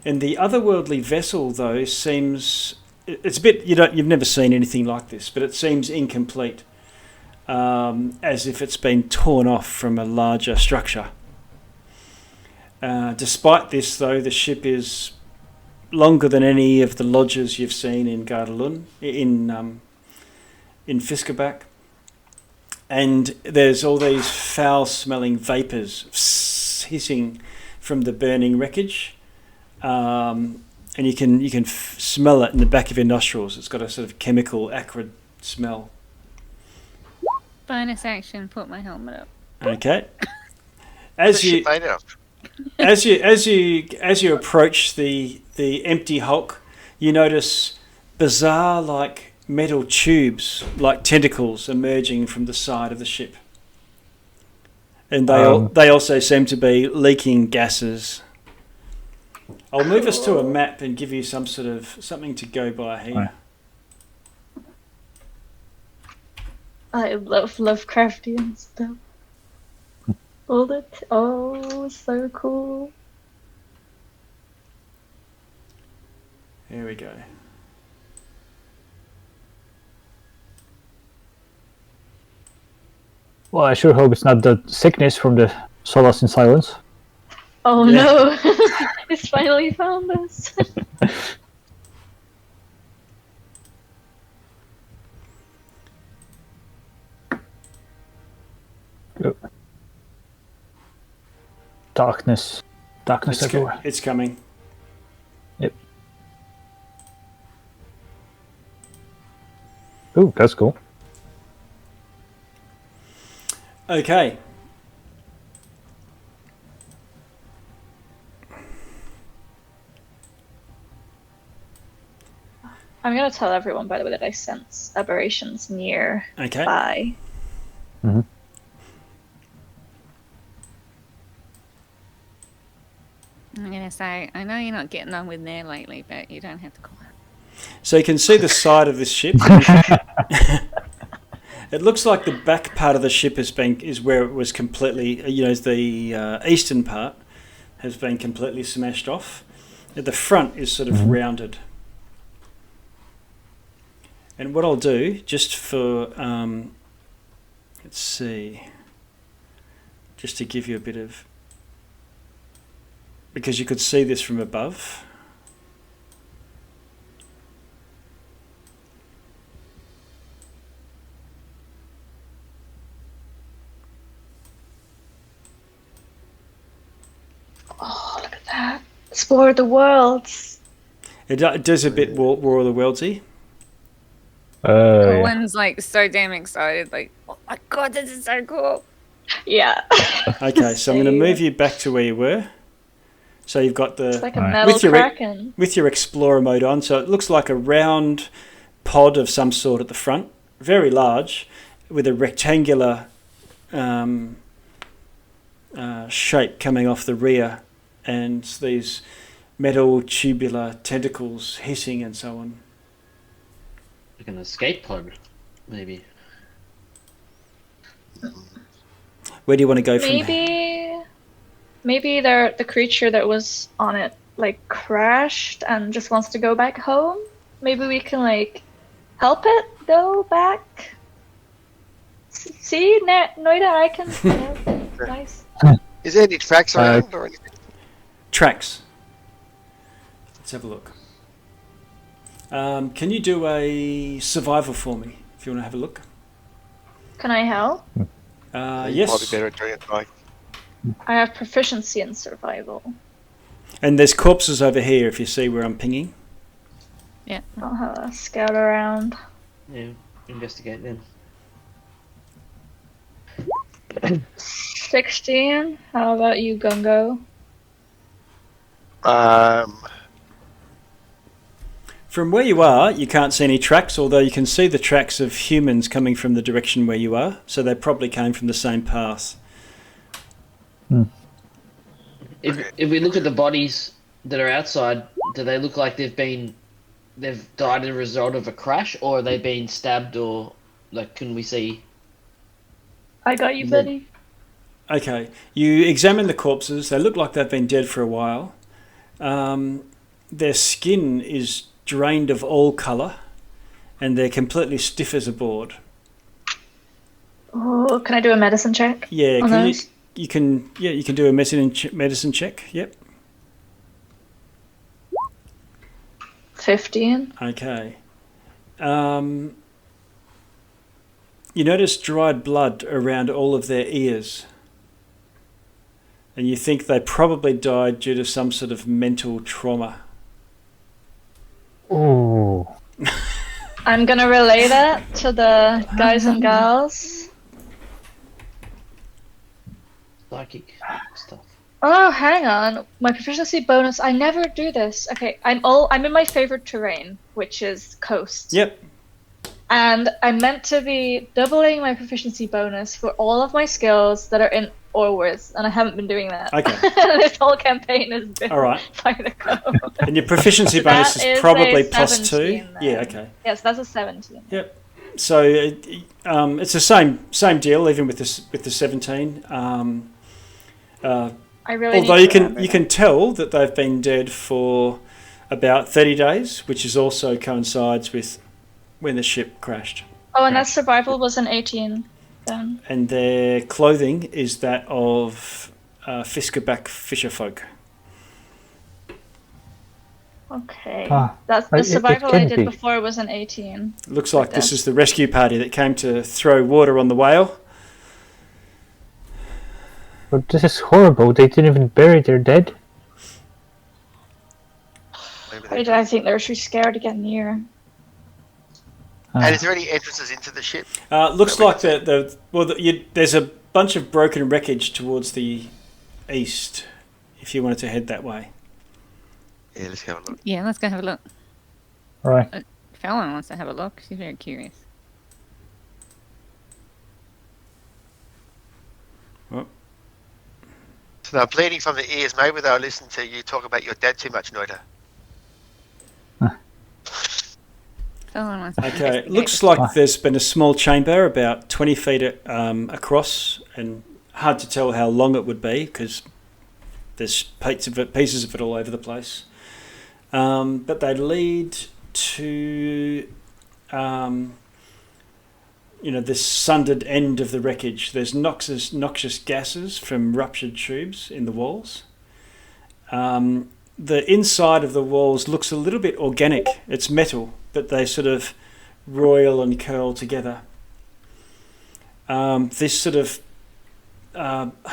And the otherworldly vessel, though, seems... It's a bit... You've never seen anything like this, but it seems incomplete. As if it's been torn off from a larger structure. Despite this, though, the ship is longer than any of the lodges you've seen in Gundarlun, in Fiskebach. And there's all these foul-smelling vapours hissing from the burning wreckage. And you can smell it in the back of your nostrils. It's got a sort of chemical, acrid smell. Bonus action, put my helmet up. Okay. What's the ship made of? As you approach the empty hulk, you notice bizarre like metal tubes, like tentacles, emerging from the side of the ship, and they also seem to be leaking gases. I'll move us to a map and give you some sort of something to go by here. I love Lovecraftian stuff. Oh, so cool. Here we go. Well, I sure hope it's not the sickness from the Solace in Silence. Oh no! It's finally found us. Darkness everywhere. It's coming. Yep. Ooh, that's cool. Okay. I'm gonna tell everyone, by the way, that I sense aberrations near Okay. by. Mm-hmm. I'm gonna say, I know you're not getting on with Nair lately, but you don't have to call out. So you can see the side of this ship. It looks like the back part of the ship is where it was completely, the eastern part has been completely smashed off. The front is sort of rounded. And what I'll do, just for, let's see, just to give you a bit of, because you could see this from above. Oh, look at that! Explore the worlds. It does a bit War of the Worldsy. Owen's like so damn excited, like, oh my god, this is so cool. Yeah. Okay, so I'm going to move you back to where you were. So you've got the... It's like a metal kraken. With your Explorer mode on, so it looks like a round pod of some sort at the front, very large, with a rectangular shape coming off the rear, and these metal tubular tentacles hissing and so on. Like an escape pod, maybe. Where do you want to go from there? Maybe the creature that was on it like crashed and just wants to go back home. Maybe we can like help it go back. See, Noida, I can. Yeah, nice. Is there any tracks around or anything? Tracks. Let's have a look. Can you do a survival for me, if you want to have a look? Can I help? Yes. Probably better at doing it like. I have proficiency in survival. And there's corpses over here, if you see where I'm pinging. Yeah. I'll have a scout around. Yeah, investigate then. 16. How about you, Gungo? From where you are, you can't see any tracks, although you can see the tracks of humans coming from the direction where you are, so they probably came from the same path. If we look at the bodies that are outside, do they look like they've been they've died as a result of a crash, or are they been stabbed, or like can we see? I got you, buddy. Okay, you examine the corpses. They look like they've been dead for a while. Their skin is drained of all colour, and they're completely stiff as a board. Oh, can I do a medicine check? Yeah, on can those? you can do a medicine check. Yep. 15. Okay. You notice dried blood around all of their ears. And you think they probably died due to some sort of mental trauma. Ooh. I'm gonna relay that to the guys and gals. Psychic stuff. Oh, hang on. My proficiency bonus. I never do this. Okay, I'm in my favorite terrain, which is coast. Yep. And I'm meant to be doubling my proficiency bonus for all of my skills that are in Orworth, and I haven't been doing that. Okay. This whole campaign has been All right. by the code. And your proficiency bonus That is is probably a plus 17 2. then. Yeah, okay. Yes, that's a 17. Yep. So it's the same deal, even with the 17. I really Although need you to can remember that. tell that they've been dead for about 30 days, which is also coincides with when the ship crashed. Oh, and that survival was an 18 then. And their clothing is that of Fiskerback fisherfolk. Okay. Ah, That's it- the it survival can I did be. before was an 18. Looks like this this. is the rescue party that came to throw water on the whale. But this is horrible. They didn't even bury their dead. Maybe I think they're too scared to get near. And is there any entrances into the ship? Looks like there's a bunch of broken wreckage towards the east, if you wanted to head that way. Yeah, let's have a look. Yeah, let's go have a look. Right. Fallon wants to have a look. She's very curious. So they're bleeding from the ears. Maybe they'll listen to you talk about your dad too much, Noita. Fallon wants to Okay, investigate. it looks like there's been a small chamber about 20 feet across, and hard to tell how long it would be because there's pieces of it all over the place. But they lead to, this sundered end of the wreckage. There's noxious gases from ruptured tubes in the walls. The inside of the walls looks a little bit organic. It's metal, but they sort of roil and curl together. This sort of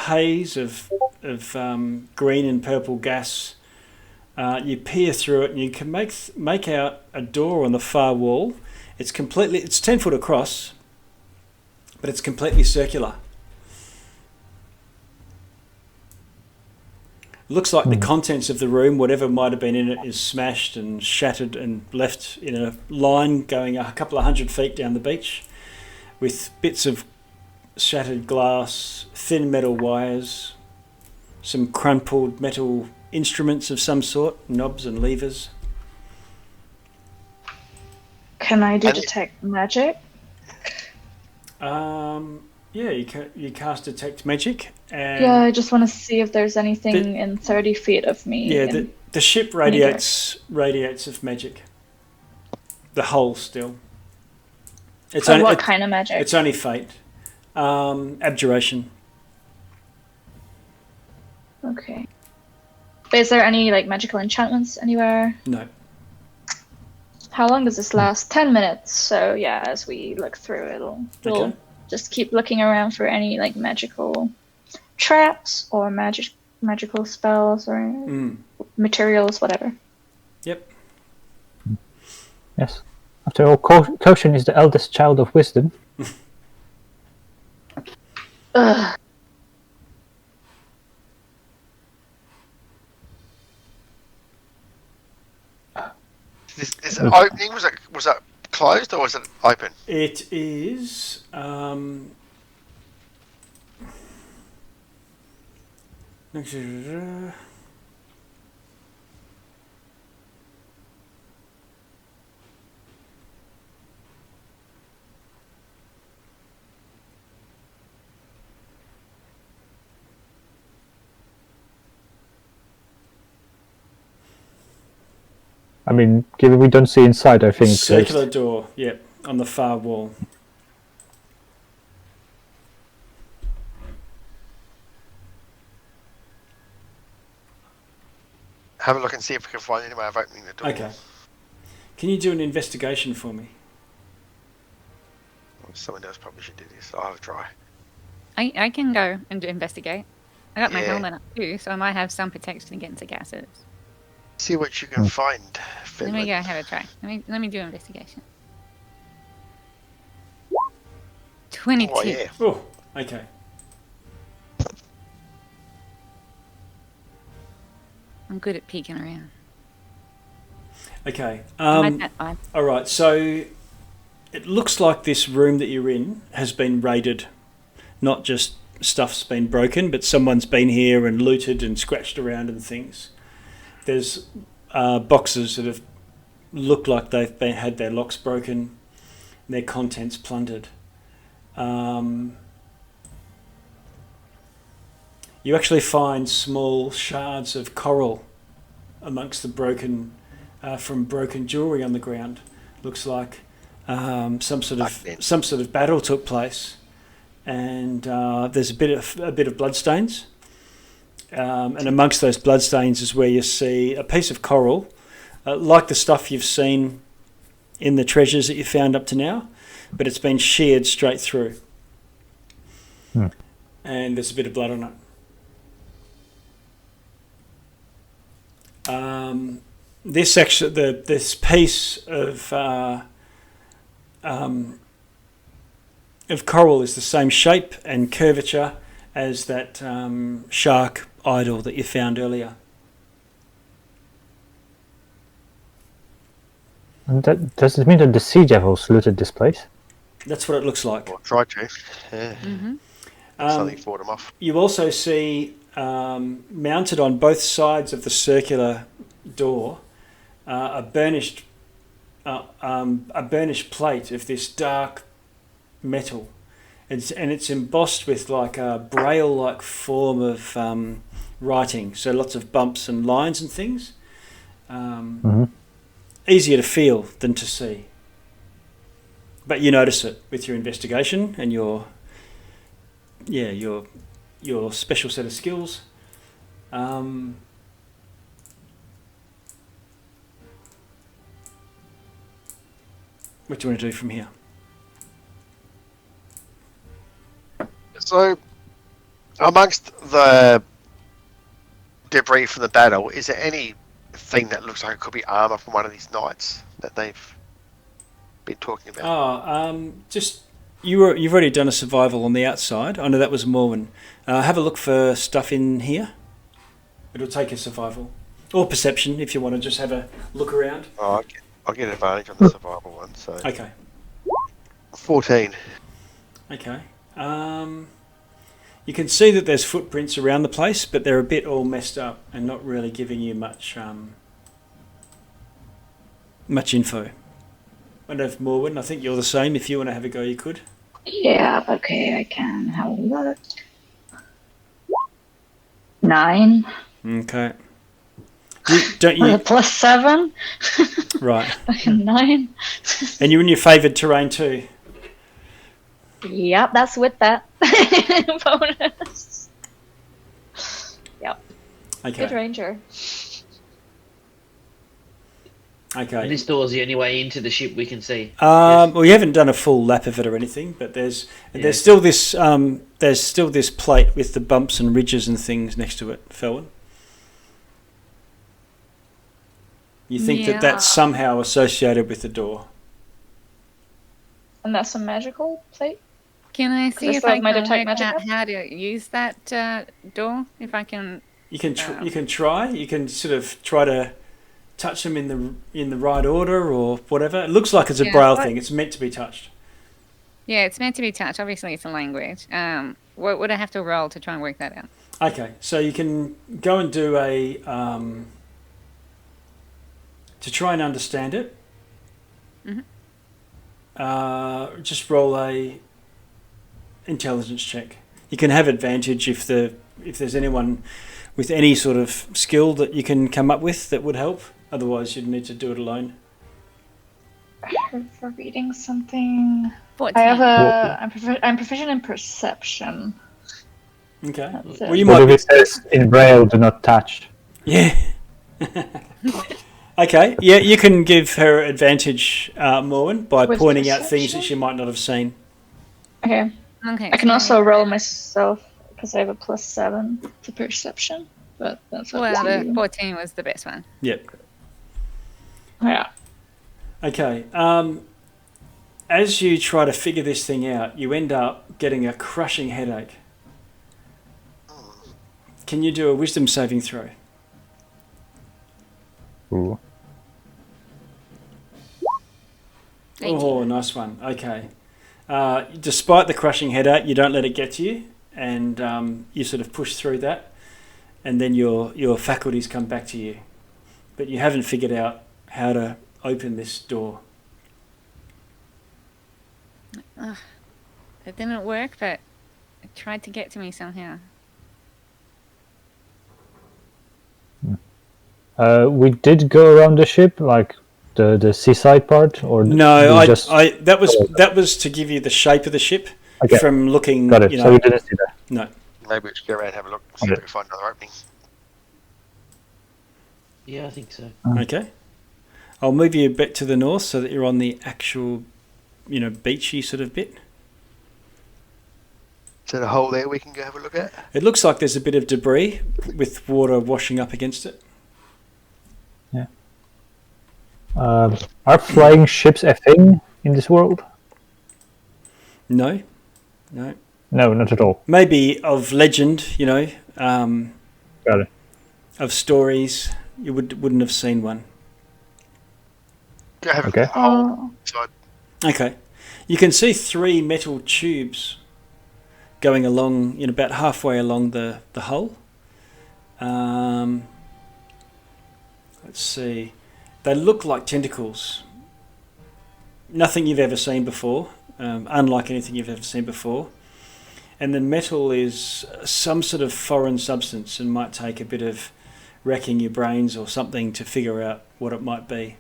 haze of green and purple gas. You peer through it, and you can make out a door on the far wall. It's 10 foot across, but it's completely circular. Looks like the contents of the room, whatever might have been in it, is smashed and shattered and left in a line going a couple of 100 feet down the beach, with bits of shattered glass, thin metal wires, some crumpled metal instruments of some sort, knobs and levers. Can I do And- detect magic? Yeah, you cast detect magic, and Yeah, I just want to see if there's anything in 30 feet of me. yeah, in- the ship radiates of magic. The hull still. It's Oh, what kind of magic? It's only fate, abjuration. Okay. But is there any magical enchantments anywhere? No. How long does this last? 10 minutes. So yeah, as we look through we'll Okay. just keep looking around for any magical traps or magical spells or materials, whatever. Yep. Yes. After all, caution is the eldest child of wisdom. Ugh. This opening, was it closed or was it open? It is. I mean, given we don't see inside, I think it's Circular closed. door, yep, on the far wall. Have a look and see if we can find any way of opening the door. Okay. Can you do an investigation for me? Someone else probably should do this. I'll have a try. I can go and investigate. I got my Yeah. helmet up too, so I might have some protection against the gases. See what you can find, Let Finley. me go have a try. Let me do investigation. 22. Oh, yeah. Oh, okay. I'm good at peeking around. Okay. I'm at that vibe. All right. So it looks like this room that you're in has been raided. Not just stuff's been broken, but someone's been here and looted and scratched around and things. There's boxes that have looked like they've had their locks broken, and their contents plundered. You actually find small shards of coral amongst the broken jewellery on the ground. Looks like some sort of battle took place, and there's a bit of bloodstains. And amongst those bloodstains is where you see a piece of coral, like the stuff you've seen in the treasures that you found up to now, but it's been sheared straight through. And there's a bit of blood on it. This piece of coral is the same shape and curvature as that shark idol that you found earlier. And does it mean that the sea devils looted this place? That's what it looks like. Or try to. Yeah. Something fought them off. You also see mounted on both sides of the circular door a burnished plate of this dark metal. It's embossed with like a braille-like form of writing, so lots of bumps and lines and things. Easier to feel than to see. But you notice it with your investigation and your special set of skills. What do you want to do from here? So, amongst the debris from the battle, is there anything that looks like it could be armor from one of these knights that they've been talking about? Just you've already done a survival on the outside. I know that was Morwen. Have a look for stuff in here. It'll take a survival or perception if you want to just have a look around. Oh, I'll get advantage on the survival one. So Okay. 14. Okay. You can see that there's footprints around the place, but they're a bit all messed up and not really giving you much info. I know if Morwen, I think you're the same. If you want to have a go, you could. Yeah, okay, I can have a look. 9. Okay. Don't you? With a +7. Right. Like a 9. And you're in your favoured terrain too. Yep, that's with that bonus. Yep. Okay. Good ranger. Okay. And this door's the only way into the ship we can see. Well, you haven't done a full lap of it or anything, but there's still this plate with the bumps and ridges and things next to it, Felwyn. You think that that's somehow associated with the door? And that's a magical plate? Can I see Because if I I thought might can detect work out magic. how to use that door? If I can. You can try. You can sort of try to touch them in the right order or whatever. It looks like it's a braille thing. It's meant to be touched. Yeah, it's meant to be touched. Obviously, it's a language. What would I have to roll to try and work that out? Okay, so you can go and do a to try and understand it. Just roll a intelligence check. You can have advantage if there's anyone with any sort of skill that you can come up with that would help. Otherwise, you'd need to do it alone. For reading something. 14. I have I'm proficient in perception. Okay. That's Well, it. you What might if be. it says in Braille, do not touch? Yeah. Okay. Yeah, you can give her advantage, Morwen, by With pointing out things that perception? she might not have seen. Okay. Okay. I can so- also roll myself because I have a +7 to perception, but that's up Well, to the you. 14 was the best one. Yep. Yeah. Okay. As you try to figure this thing out, you end up getting a crushing headache. Can you do a wisdom saving throw? Ooh. 18. Oh, nice one. Okay. Despite the crushing headache, you don't let it get to you, and you sort of push through that, and then your faculties come back to you. But you haven't figured out how to open this door. It didn't work, but it tried to get to me somehow. We did go around the ship, like the seaside part, or No, we just that was to give you the shape of the ship Okay. from looking. got it. You So know, we didn't see that. no. Maybe we should go around and have a look, see if we can find another opening. Yeah, I think so. Okay. I'll move you a bit to the north so that you're on the actual, beachy sort of bit. Is there a hole there we can go have a look at? It looks like there's a bit of debris with water washing up against it. Are flying ships a thing in this world? No. No, not at all. Maybe of legend, Got it. of stories. You wouldn't have seen one. Go have Okay. a hole Oh, inside. Okay. You can see 3 metal tubes going along, about halfway along the hull. Let's see. They look like tentacles. Nothing you've ever seen before, unlike anything you've ever seen before. And the metal is some sort of foreign substance and might take a bit of racking your brains or something to figure out what it might be.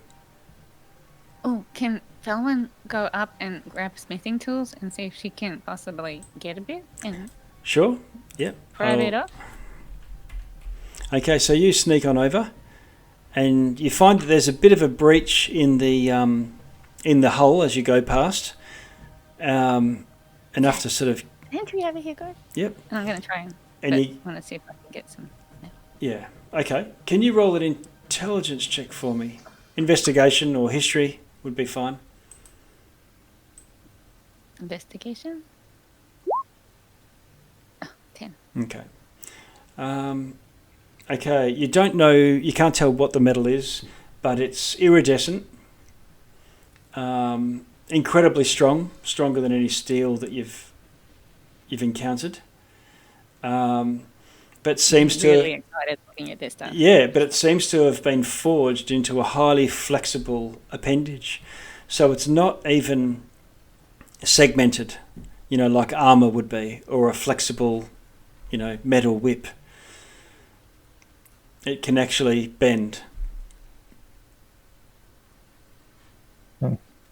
Oh, can Felwyn go up and grab smithing tools and see if she can possibly get a bit and Sure? Yep. pry it up? Okay, so you sneak on over, and you find that there's a bit of a breach in the hull as you go past, enough to sort of Entry over here, guys. Yep. And I'm going to try And and you want to see if I can get some. yeah. Okay. Can you roll an intelligence check for me? Investigation or history would be fine. Investigation? Oh, 10. Okay. Okay. You don't know. You can't tell what the metal is, but it's iridescent. Incredibly strong, stronger than any steel that you've encountered. But seems to Really excited looking at this stuff. yeah, but it seems to have been forged into a highly flexible appendage, so it's not even segmented, like armor would be, or a flexible, metal whip. It can actually bend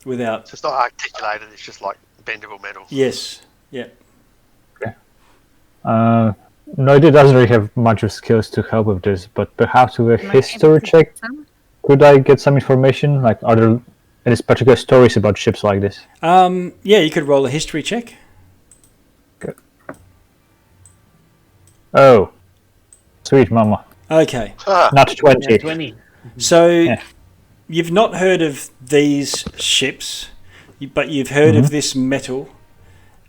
without. So it's not articulated, it's just like bendable metal. Yes, yeah. Noida doesn't really have much of skills to help with this, but perhaps with a Am I history able to check, get some? could I get some information? Like, are there any particular stories about ships like this? Yeah, you could roll a history check. Oh, sweet mama. Okay. Ah, Not 20. Yeah, 20. So Yeah. you've not heard of these ships, but you've heard of this metal,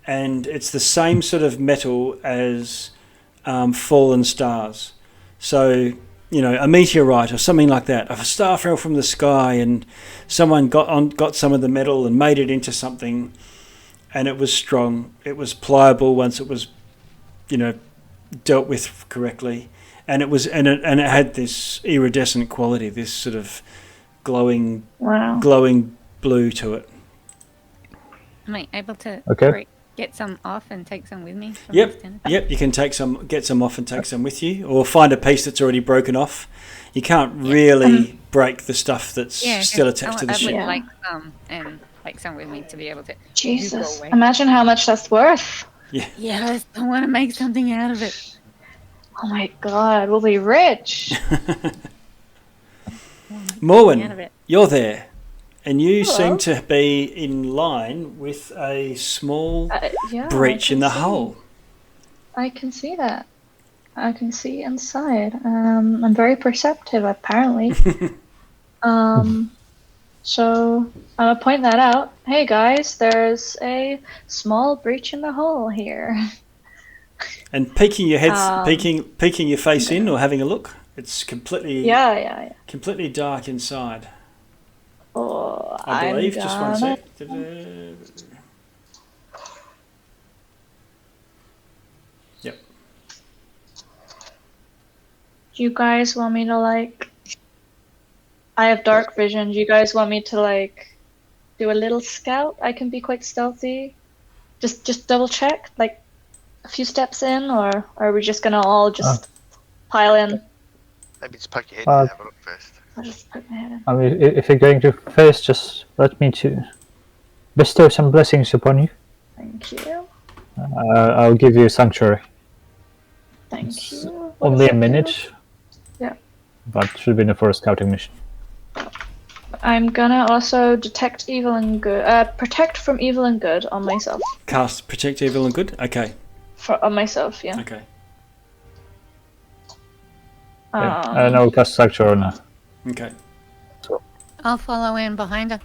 and it's the same sort of metal as fallen stars. So, a meteorite or something like that. If a star fell from the sky and someone got some of the metal and made it into something, and it was strong, it was pliable once it was, dealt with correctly. And it had this iridescent quality, this sort of glowing blue to it. Am I able to Okay. get some off and take some with me? From this tent? Yep. You can get some off and take some with you, or find a piece that's already broken off. You can't really break the stuff that's Yeah, still 'cause attached to I the ship. would Yeah. like some, and like some with me to be able to. Jesus. away. Imagine how much that's worth. Yes, I want to make something out of it. Oh my god, we'll be rich. Morwen, you're there, and you Hello. seem to be in line with a small Yeah, breach I in can the see. hull. I can see that. I can see inside. I'm very perceptive, apparently. So I'm gonna point that out. Hey guys, there's a small breach in the hull here. And peeking your head, Um, peeking your face in, or having a look. It's completely Yeah. completely dark inside. Oh, I believe. Just one gonna- sec. Yep. Do you guys want me to like? I have dark vision. Do you guys want me to like do a little scout? I can be quite stealthy. Just double check, like a few steps in, or are we just gonna all just pile in? Maybe just poke your head in and have a look first. I'll just put my head in. I mean, if you're going to first, just let me to bestow some blessings upon you. Thank you. I'll give you sanctuary. Thank you. What Only does a that minute. Yeah. But should be enough for a scouting mission. do? I'm gonna also detect evil and good. Protect from evil and good on myself. Cast protect evil and good. Okay. On myself, yeah. Okay. Yeah. And I'll cast sanctuary on her. Okay. I'll follow in behind her.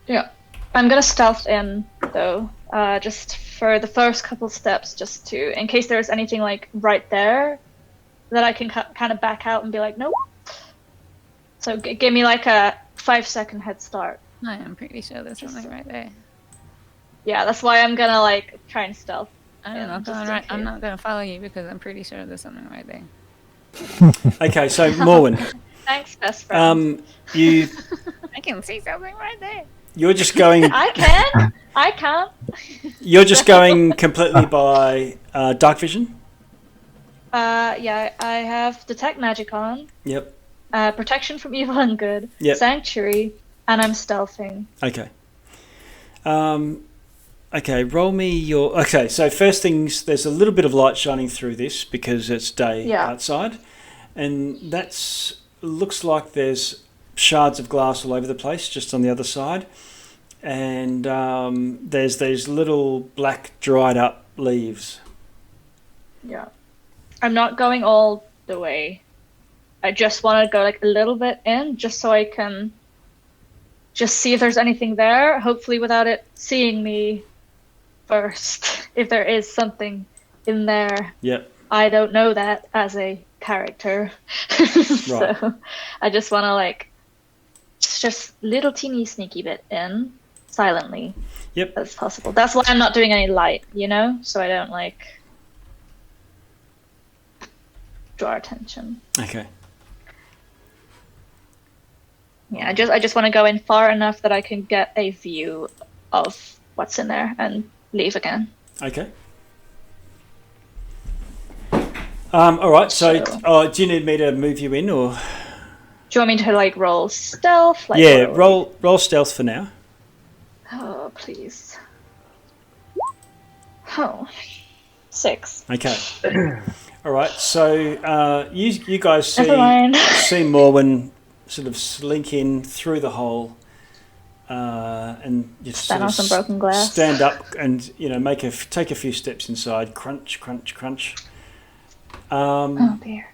Yeah. I'm gonna stealth in though, just for the first couple steps, just to in case there's anything like right there that I can kind of back out and be like, nope. So give me like a 5-second head start. I am pretty sure there's something right there. Yeah, that's why I'm gonna like try and stealth. I'm not just going in right. I'm case. not going to follow you because I'm pretty sure there's something right there. Okay. So Morwen, Thanks, best friend. you I can see something right there. you're just going. I can. I can't. You're just going completely by dark vision. Yeah, I have detect magic on. Yep. Protection from evil and good. Yep. Sanctuary, and I'm stealthing. Okay. Okay, roll me your... Okay, so first things, there's a little bit of light shining through this because it's day outside. And that's looks like there's shards of glass all over the place, just on the other side. And there's these little black dried up leaves. Yeah. I'm not going all the way. I just want to go like a little bit in, just so I can just see if there's anything there, hopefully without it seeing me first. If there is something in there. Yep. I don't know that as a character. So I just want to like just little teeny sneaky bit in silently. Yep. As possible. That's why I'm not doing any light, you know? So I don't like draw attention. Okay. Yeah, I just want to go in far enough that I can get a view of what's in there and leave again. Okay. All right, so do you need me to move you in, or...? Do you want me to like roll stealth? Like, yeah, roll stealth for now. Oh, please. Oh, 6. Okay. All right, so you guys Never mind. see Morwen sort of slink in through the hole, and you Stand on some broken glass. stand up and take a few steps inside. Crunch, crunch, crunch. Oh dear.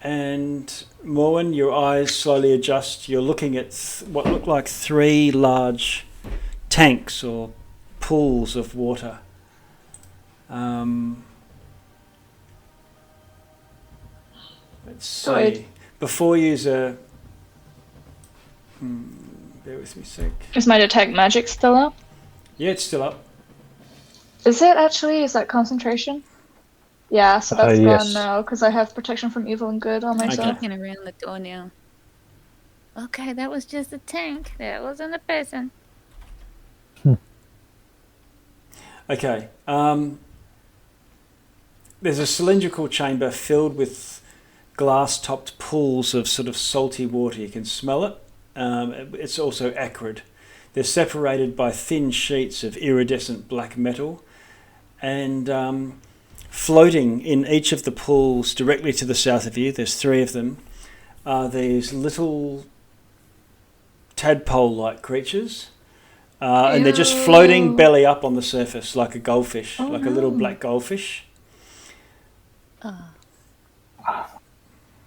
And Morwen, your eyes slowly adjust. You're looking at what look like 3 large tanks or pools of water. Let's see. Before you bear with me a sec. Is my detect magic still up? Yeah, it's still up. Is it actually? Is that concentration? Yeah, so that's yes. gone now because I have protection from evil and good on myself. Looking around the door now. Okay, that was just a tank. That wasn't a person. Okay. There's a cylindrical chamber filled with glass-topped pools of sort of salty water. You can smell it. It's also acrid. They're separated by thin sheets of iridescent black metal, and floating in each of the pools directly to the south of you, there's 3 of them, are these little tadpole-like creatures. And they're just floating belly up on the surface like a goldfish, a little black goldfish.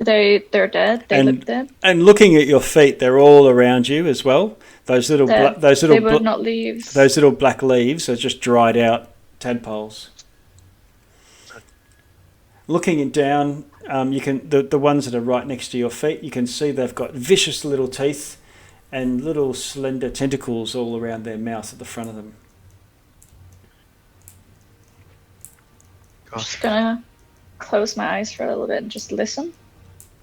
They're dead. They look dead. And looking at your feet, they're all around you as well. Those little they were not leaves. Those little black leaves are just dried out tadpoles. Looking down, you can the ones that are right next to your feet. You can see they've got vicious little teeth and little slender tentacles all around their mouth at the front of them. I'm just gonna close my eyes for a little bit and just listen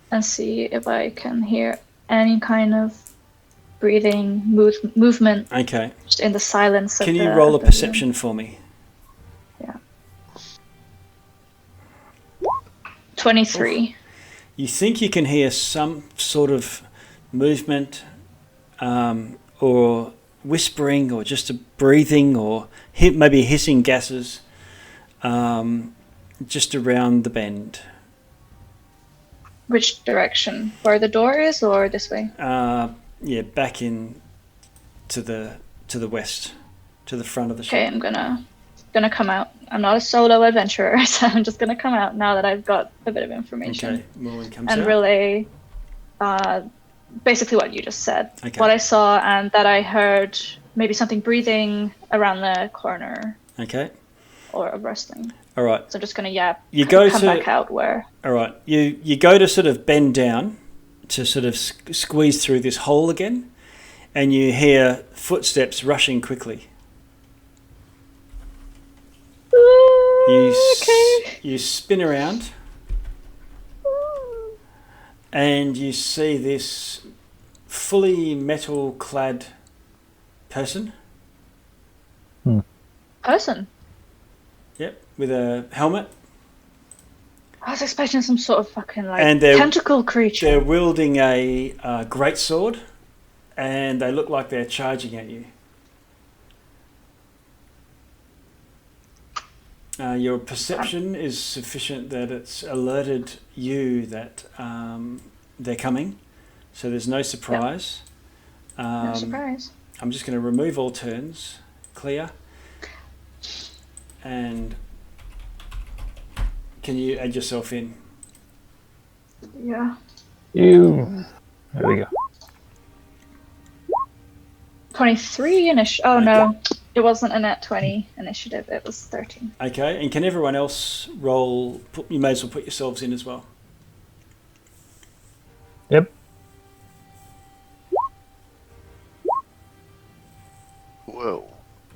and see if I can hear any kind of breathing movement. Okay. Just in the silence. Can you roll a perception for me? Yeah. 23. You think you can hear some sort of movement, or whispering, or just a breathing, or maybe hissing gases, just around the bend. Which direction? Where the door is, or this way? Yeah, back in to the west, to the front of the ship. Okay, I'm gonna come out. I'm not a solo adventurer, so I'm just gonna come out now that I've got a bit of information. Okay, Morwen comes and out. relay basically what you just said. Okay. What I saw, and that I heard maybe something breathing around the corner. Okay. Or a rustling. All right. So I'm just gonna come back out where. All right. You go to sort of bend down to sort of squeeze through this hole again, and you hear footsteps rushing quickly. You spin around, and you see this fully metal-clad person. Person? Yep, with a helmet. I was expecting some sort of fucking tentacle creature. They're wielding a great sword, and they look like they're charging at you. Your perception is sufficient that it's alerted you that they're coming, so there's no surprise. Yep. No surprise. I'm just going to remove all turns, clear, and can you add yourself in? Yeah. There we go. 23 initiative. Oh no, it wasn't a net 20 initiative. It was 13. Okay, and can everyone else roll? You may as well put yourselves in as well. Yep. Whoa.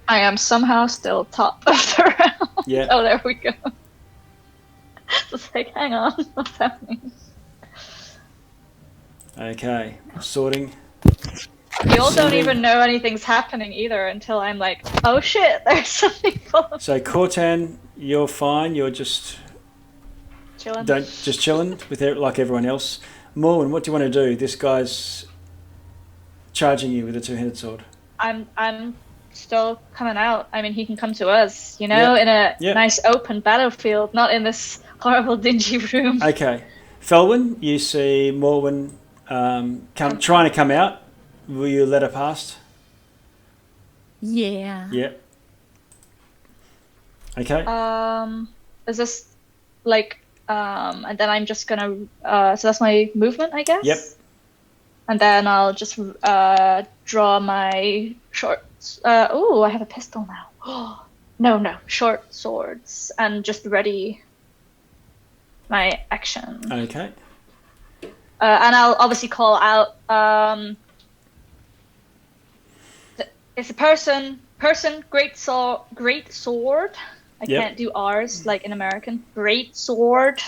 I am somehow still top of the round. Yeah. Oh, there we go. Just like, hang on, what's happening? Okay, sorting. You all don't even know anything's happening either until I'm like, oh shit, there's something following. So Cortan, you're fine. You're just chilling. Just chilling with like everyone else. Morwen, what do you want to do? This guy's charging you with a two-handed sword. I'm still coming out. I mean, he can come to us, in a nice open battlefield, not in this horrible dingy room. Okay, Felwyn, you see Morwen trying to come out. Will you let her past? Yeah. Yeah. Okay. Is this and then I'm just gonna so that's my movement, I guess? Yep. And then I'll just draw my short I have a pistol now. No, short swords, and just ready my action. Okay. And I'll obviously call out it's a person, great sword. I can't do R's like in American. Great sword.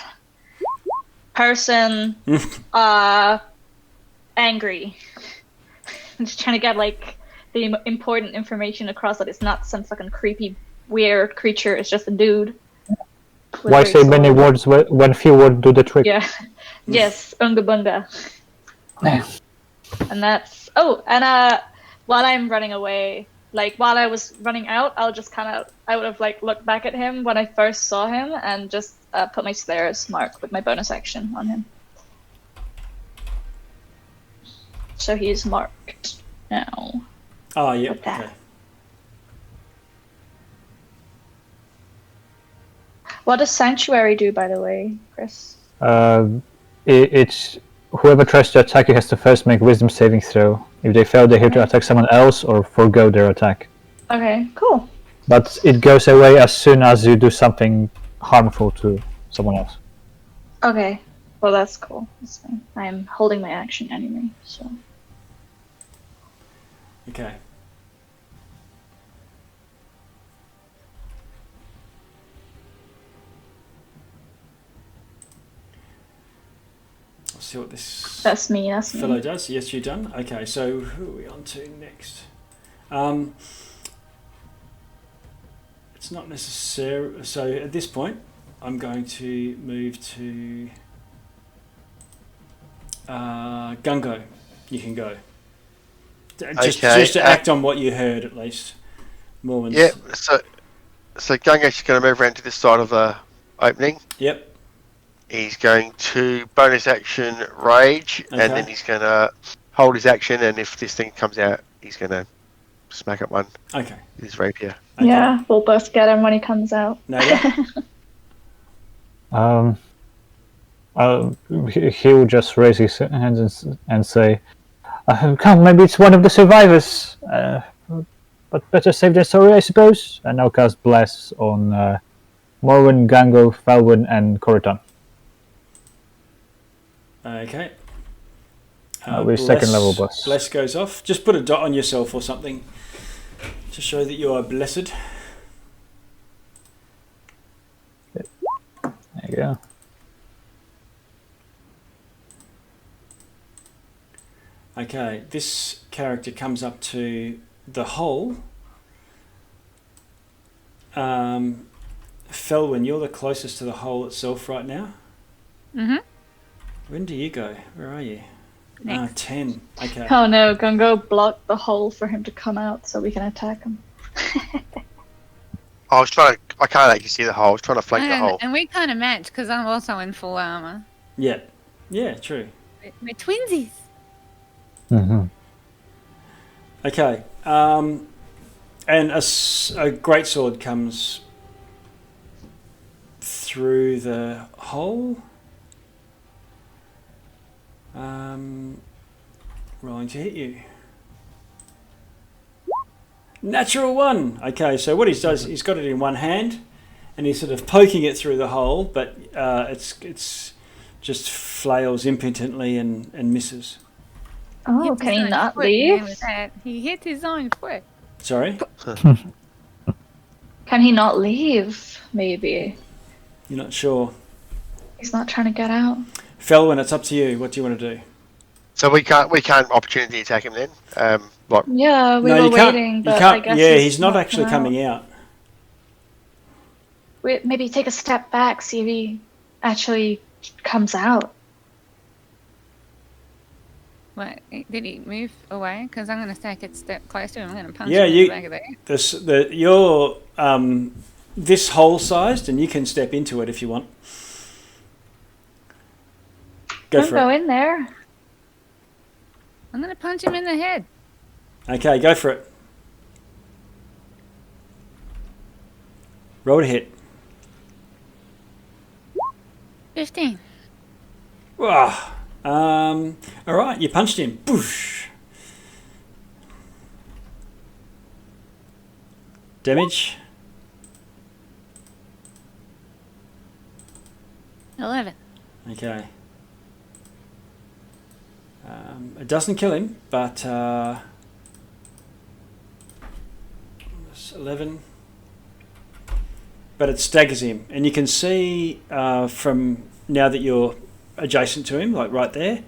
Person. Angry. I'm just trying to get the important information across that it's not some fucking creepy, weird creature. It's just a dude. with Why great say many sword. words when few words do the trick? Yeah. Yes, unga bunga. And that's while I'm running away, like while I was running out, I would have like looked back at him when I first saw him and just put my Slayer's mark with my bonus action on him. So he's marked now. Oh, yeah. With that. Okay. What does Sanctuary do, by the way, Chris? It's whoever tries to attack you has to first make wisdom saving throw. If they fail, they have to attack someone else or forego their attack. Okay, cool. But it goes away as soon as you do something harmful to someone else. Okay, well that's cool. That's fine. I'm holding my action anyway, so. Okay. Let's see what this That's me. fellow does. Yes, you're done. Okay, so who are we on to next? It's not necessary. So at this point, I'm going to move to Gungo. You can go. Just to act on what you heard, at least. Mormons. Yep. So Gunga's going to move around to this side of the opening. Yep. He's going to bonus action rage, Okay. and then he's going to hold his action. And if this thing comes out, he's going to smack up one. Okay. With his rapier. Okay. Yeah, we'll both get him when he comes out. No. He will just raise his hands and say, "Come, maybe it's one of the survivors. But better safe than sorry, I suppose." And I'll cast Bless on Morwen, Gango, Falwyn, and Coriton. Okay. With second level boss. Bless goes off. Just put a dot on yourself or something to show that you are blessed. There you go. Okay, this character comes up to the hole. Felwyn, you're the closest to the hole itself right now. Mm-hmm. When do you go? Where are you? Next. 10. Okay. Oh no, Gungo blocked the hole for him to come out so we can attack him. I can't actually see the hole. I was trying to flank the hole. And we kind of match because I'm also in full armor. Yeah. Yeah, true. We're twinsies. Mm-hmm. Okay. And a great sword comes through the hole. Rolling to hit you. Natural 1. Okay, so what he does, he's got it in one hand, and he's sort of poking it through the hole, but it's just flails impotently and misses. Oh, Hit can his he own not foot, leave? damn it, that. He hit his own foot. Sorry, Can he not leave? Maybe. you're not sure. He's not trying to get out. Felwyn, it's up to you. What do you want to do? So we can't opportunity attack him then. Yeah, we were you can't. waiting, You but can't. I guess Yeah, he's not come actually out. coming out. Wait, maybe take a step back, see if he actually comes out. What? Did he move away? Because I'm going to take a step close to him. I'm going to punch Yeah, him in the back of the head. You're this hole sized, and you can step into it if you want. Go Don't for go it. in there. I'm going to punch him in the head. Okay, go for it. Roll to hit. 15. Wow. All right, you punched him. Boosh. Damage. 11. Okay. It doesn't kill him, but it's 11. But it staggers him, and you can see from now that you're adjacent to him, like right there,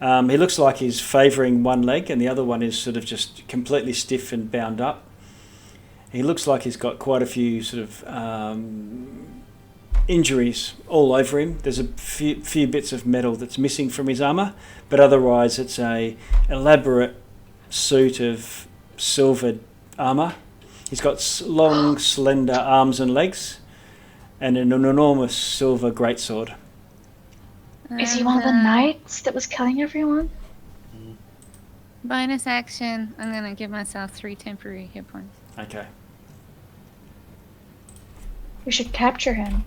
he looks like he's favouring one leg, and the other one is sort of just completely stiff and bound up. He looks like he's got quite a few sort of injuries all over him. There's a few bits of metal that's missing from his armour, but otherwise it's a elaborate suit of silvered armour. He's got long, slender arms and legs, and an enormous silver greatsword. Is he one of the knights that was killing everyone? Bonus action. I'm gonna give myself 3 temporary hit points. Okay. We should capture him.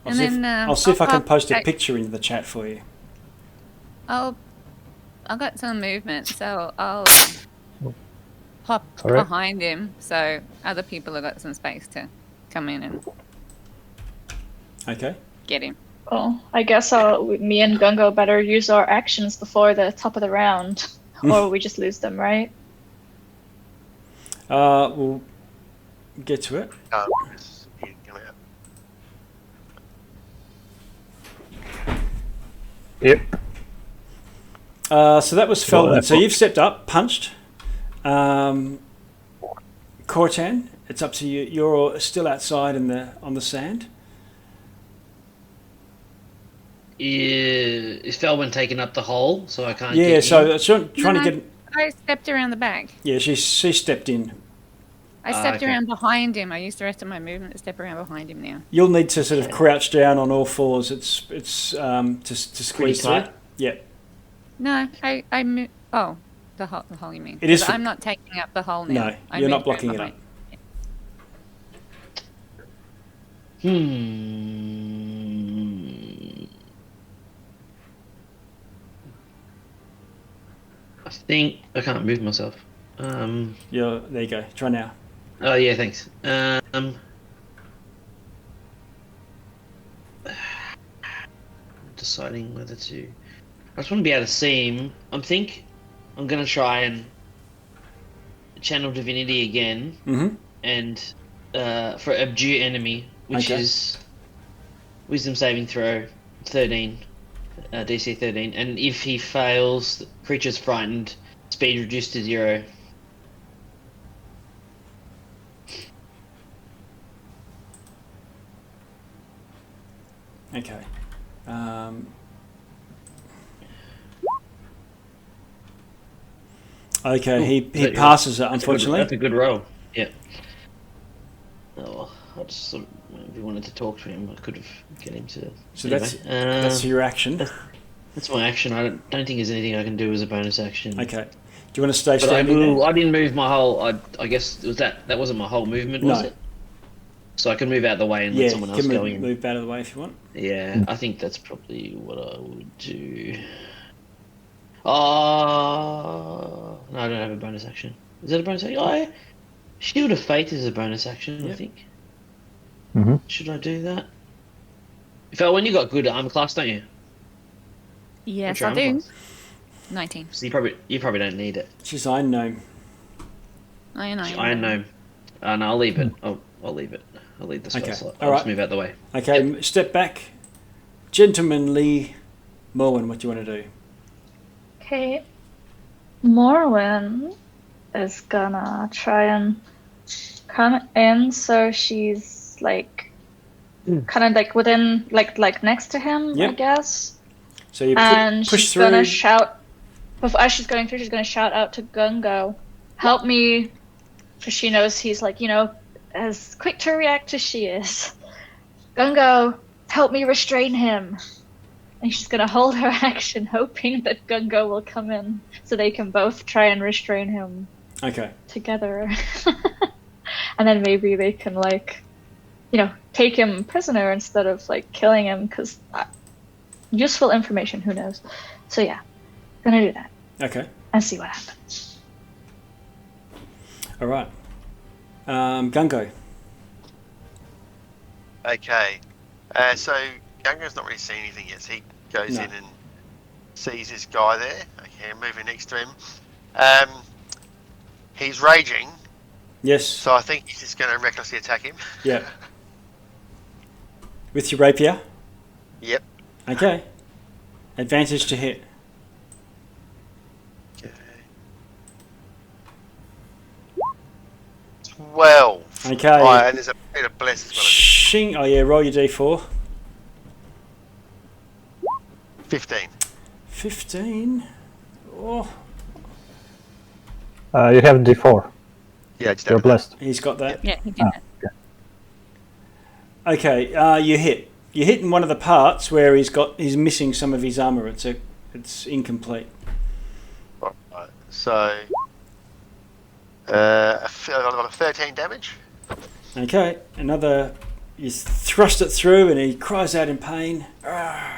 I'll see if I can post a picture in the chat for you. I've got some movement, so I'll hop Alright. behind him, so other people have got some space to come in and Okay. get him. Well, I guess me and Gungo better use our actions before the top of the round, or we just lose them, right? We'll get to it. Yep. So that was Feldman. So you've stepped up, punched. Cortan, it's up to you. You're still outside on the sand. Is Feldman taking up the hole so I can't? Yeah. Get So in? trying to get. I stepped around the back. Yeah, she stepped in. I stepped okay. around behind him. I used the rest of my movement to step around behind him now. You'll need to sort of crouch down on all fours. It's to squeeze through. tight. Yeah. No, I moved. Oh, the hole you mean? It is 'Cause for- I'm not taking up the hole now. No, I you're not moved blocking it behind. up. I think I can't move myself. There you go. Try now. Oh yeah, thanks. Deciding whether to. I just want to be able to see him. I'm gonna try and channel divinity again, Mm-hmm. and for abjure enemy, which Okay. is wisdom saving throw 13, DC 13, and if he fails, the creature's frightened, speed reduced to 0. Okay. Okay, he passes it, unfortunately. That's a good roll. Yeah. Oh, well, I just sort of, if you wanted to talk to him, I could have get him to. So anyway, that's your action. that's my action. I don't think there's anything I can do as a bonus action. Okay. Do you want to stay But standing there? I didn't move my whole. I guess was that wasn't my whole movement, was No. it? So I can move out of the way and let Yeah, someone you else can go in. move out of the way if you want. Yeah, I think that's probably what I would do. Oh no, I don't have a bonus action. Is that a bonus action? Oh, Shield of Faith is a bonus action, I Yep. think. Mm-hmm. Should I do that? When you got good armor class, don't you? Yes, What's your I armor do. class? 19. So you probably don't need it. She's Iron Gnome. Iron Gnome. No, I'll leave it. I'll leave it. I'll leave the spell Okay, slot. all I'll just right. move out the way. Okay, step back. Gentlemanly Morwen, what do you want to do? Okay. Morwen is gonna try and come in so she's like kind of like within like next to him, I Yep. guess. So you And push she's through. gonna shout as she's going through, she's gonna shout out to Gungo, help me, because she knows he's like, as quick to react as she is. Gungo, help me restrain him. And she's gonna hold her action, hoping that Gungo will come in so they can both try and restrain him Okay. together. And then maybe they can take him prisoner instead of killing him, because useful information, who knows. So yeah, gonna do that Okay. and see what happens. All right. Gungo. Okay. So Gungo's not really seen anything yet. So he goes No. in and sees this guy there. Okay, moving next to him. He's raging, Yes. so I think he's just going to recklessly attack him. Yeah. With your rapier. Yep. Okay. Advantage to hit. Okay. 12. Okay. Right, and there's a bit of bless as well. Shing. Oh yeah, roll your d4. 15. 15. Oh, You have D4. Yeah, just You're blessed. he's got that. Yeah, he did that. Okay, you hit. You hit in one of the parts where he's missing some of his armor. It's incomplete. Right, so I've got 13 damage. Okay, another. You thrust it through, and he cries out in pain. Arrgh.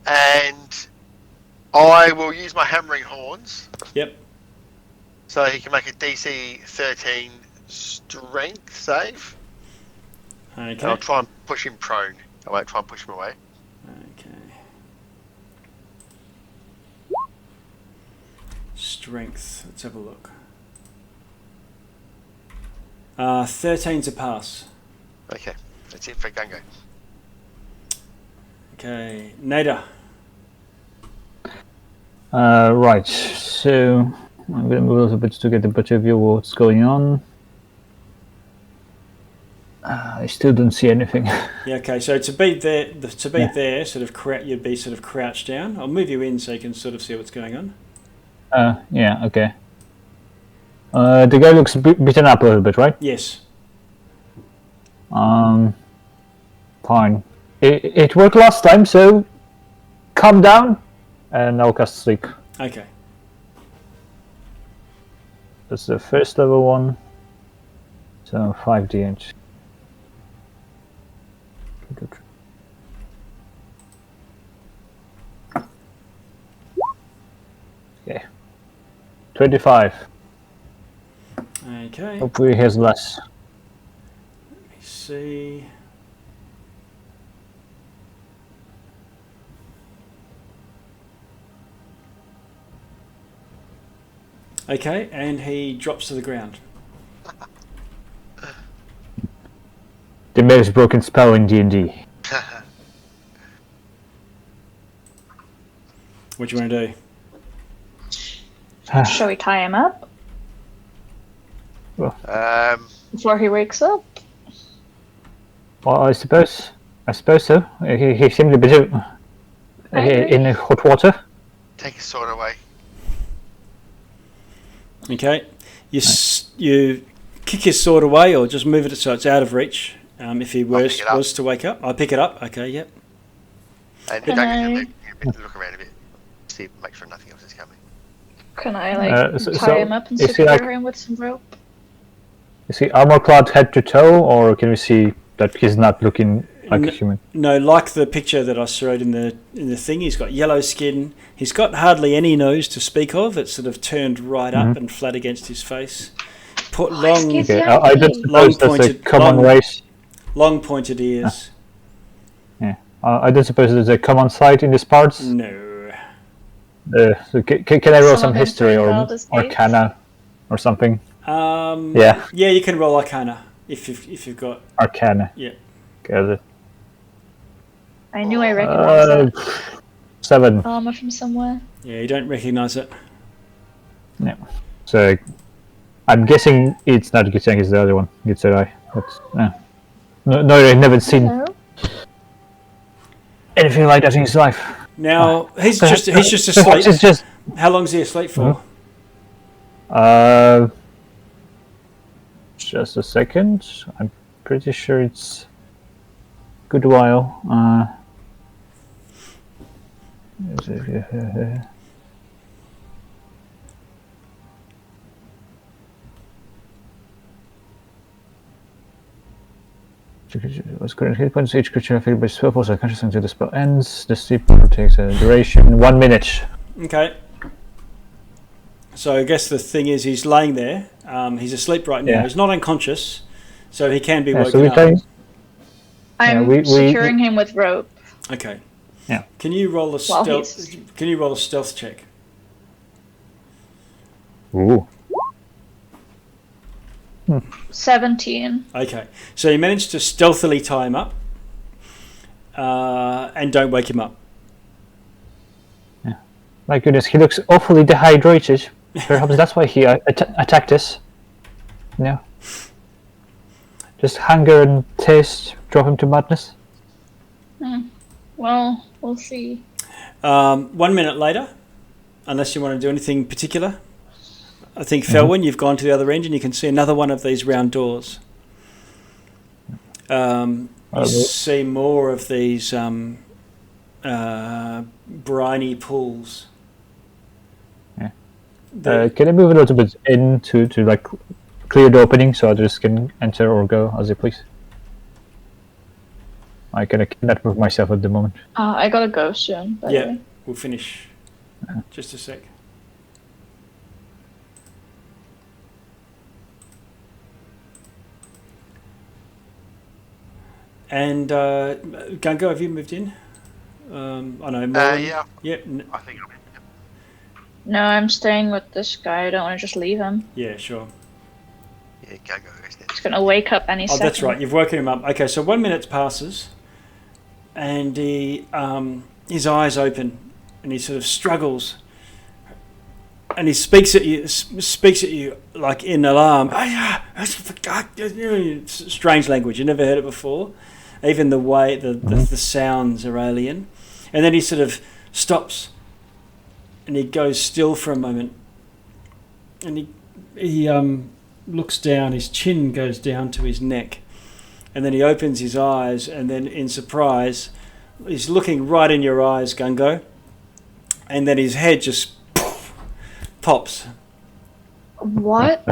And I will use my hammering horns. Yep. So he can make a DC 13 strength save. And Okay. I'll try and push him prone. I won't try and push him away. Okay. Strength. Let's have a look. 13's a pass. Okay, that's it for Gungo. Okay, Nada. Right, so I'm going to move a little bit to get a better view of what's going on. I still don't see anything. Yeah. Okay. So to be there, there, sort of you'd be sort of crouched down. I'll move you in so you can sort of see what's going on. Yeah, okay. The guy looks beaten up a little bit, right? Yes. Fine. It worked last time, so calm down, and I'll cast Sleep. Okay. That's the first level one. So 5d8. Okay. 25. Okay. Hopefully he has less. Let me see. Okay, and he drops to the ground. The most broken spell in D&D. What do you want to do? Shall we tie him up before he wakes up? Well, I suppose so. He seemed a bit in hot water. Take his sword away. Okay. You kick his sword away, or just move it so it's out of reach. If he was to wake up, I'll pick it up. Okay. Yep. And Can Gungo can look around a bit, see, make sure nothing else is coming. Can I So tie him up and is he secure him with some rope? Is he armor clad head to toe, or can we see that he's not looking like a human? No, like the picture that I showed in the thing. He's got yellow skin. He's got hardly any nose to speak of. It's sort of turned right up and flat against his face. Put long, excuse Okay, I don't suppose that's a common race. long pointed ears. Yeah, I don't suppose there's a common sight in these parts. No. So can I roll some Some of them history or find out as Arcana or something? Yeah, you can roll Arcana if you've got. Arcana. Yeah. Got it. I knew I recognized that 7. armor from somewhere. Yeah, you don't recognise it. No. So I'm guessing it's not Gitseng, it's the other one. Gitserai. No, I've never seen No? anything like that in his life. Now he's just It's asleep. just How long's he asleep for? just a second. I'm pretty sure it's a good while. What's current hit points? Each creature affected by spell pulls unconscious until the spell ends. The sleep takes a duration 1 minute. Okay. So I guess the thing is, he's laying there. He's asleep right now. Yeah. He's not unconscious, so he can be Yeah, woken so we up. can. I'm securing him with rope. Okay. Yeah. Can you roll a While stealth? he's- Can you roll a stealth check? Ooh. 17. Okay. So you managed to stealthily tie him up, and don't wake him up. My goodness, he looks awfully dehydrated. Perhaps that's why he attacked us. No. Just hunger and thirst drove him to madness. Well, we'll see. 1 minute later, unless you want to do anything particular. I think, Felwyn, you've gone to the other end and you can see another one of these round doors. You see more of these briny pools. Can I move a little bit in to like clear the opening so others can enter or go as they please? I cannot move myself at the moment. I gotta go soon. By the way. We'll finish. Just a sec. And Gungo, have you moved in? I know. Yeah. Yep. I think I'm in. No, I'm staying with this guy. I don't want to just leave him. Yeah, sure. Yeah, can't go against it. He's gonna wake up any Oh, second. that's right. You've woken him up. Okay, so 1 minute passes, and he his eyes open, and he sort of struggles, and he speaks at you like in alarm. Strange language. You never heard it before. Even the way the sounds are alien, and then he sort of stops, and he goes still for a moment, and he looks down. His chin goes down to his neck, and then he opens his eyes, and then in surprise, he's looking right in your eyes, Gungo, and then his head just pops. What?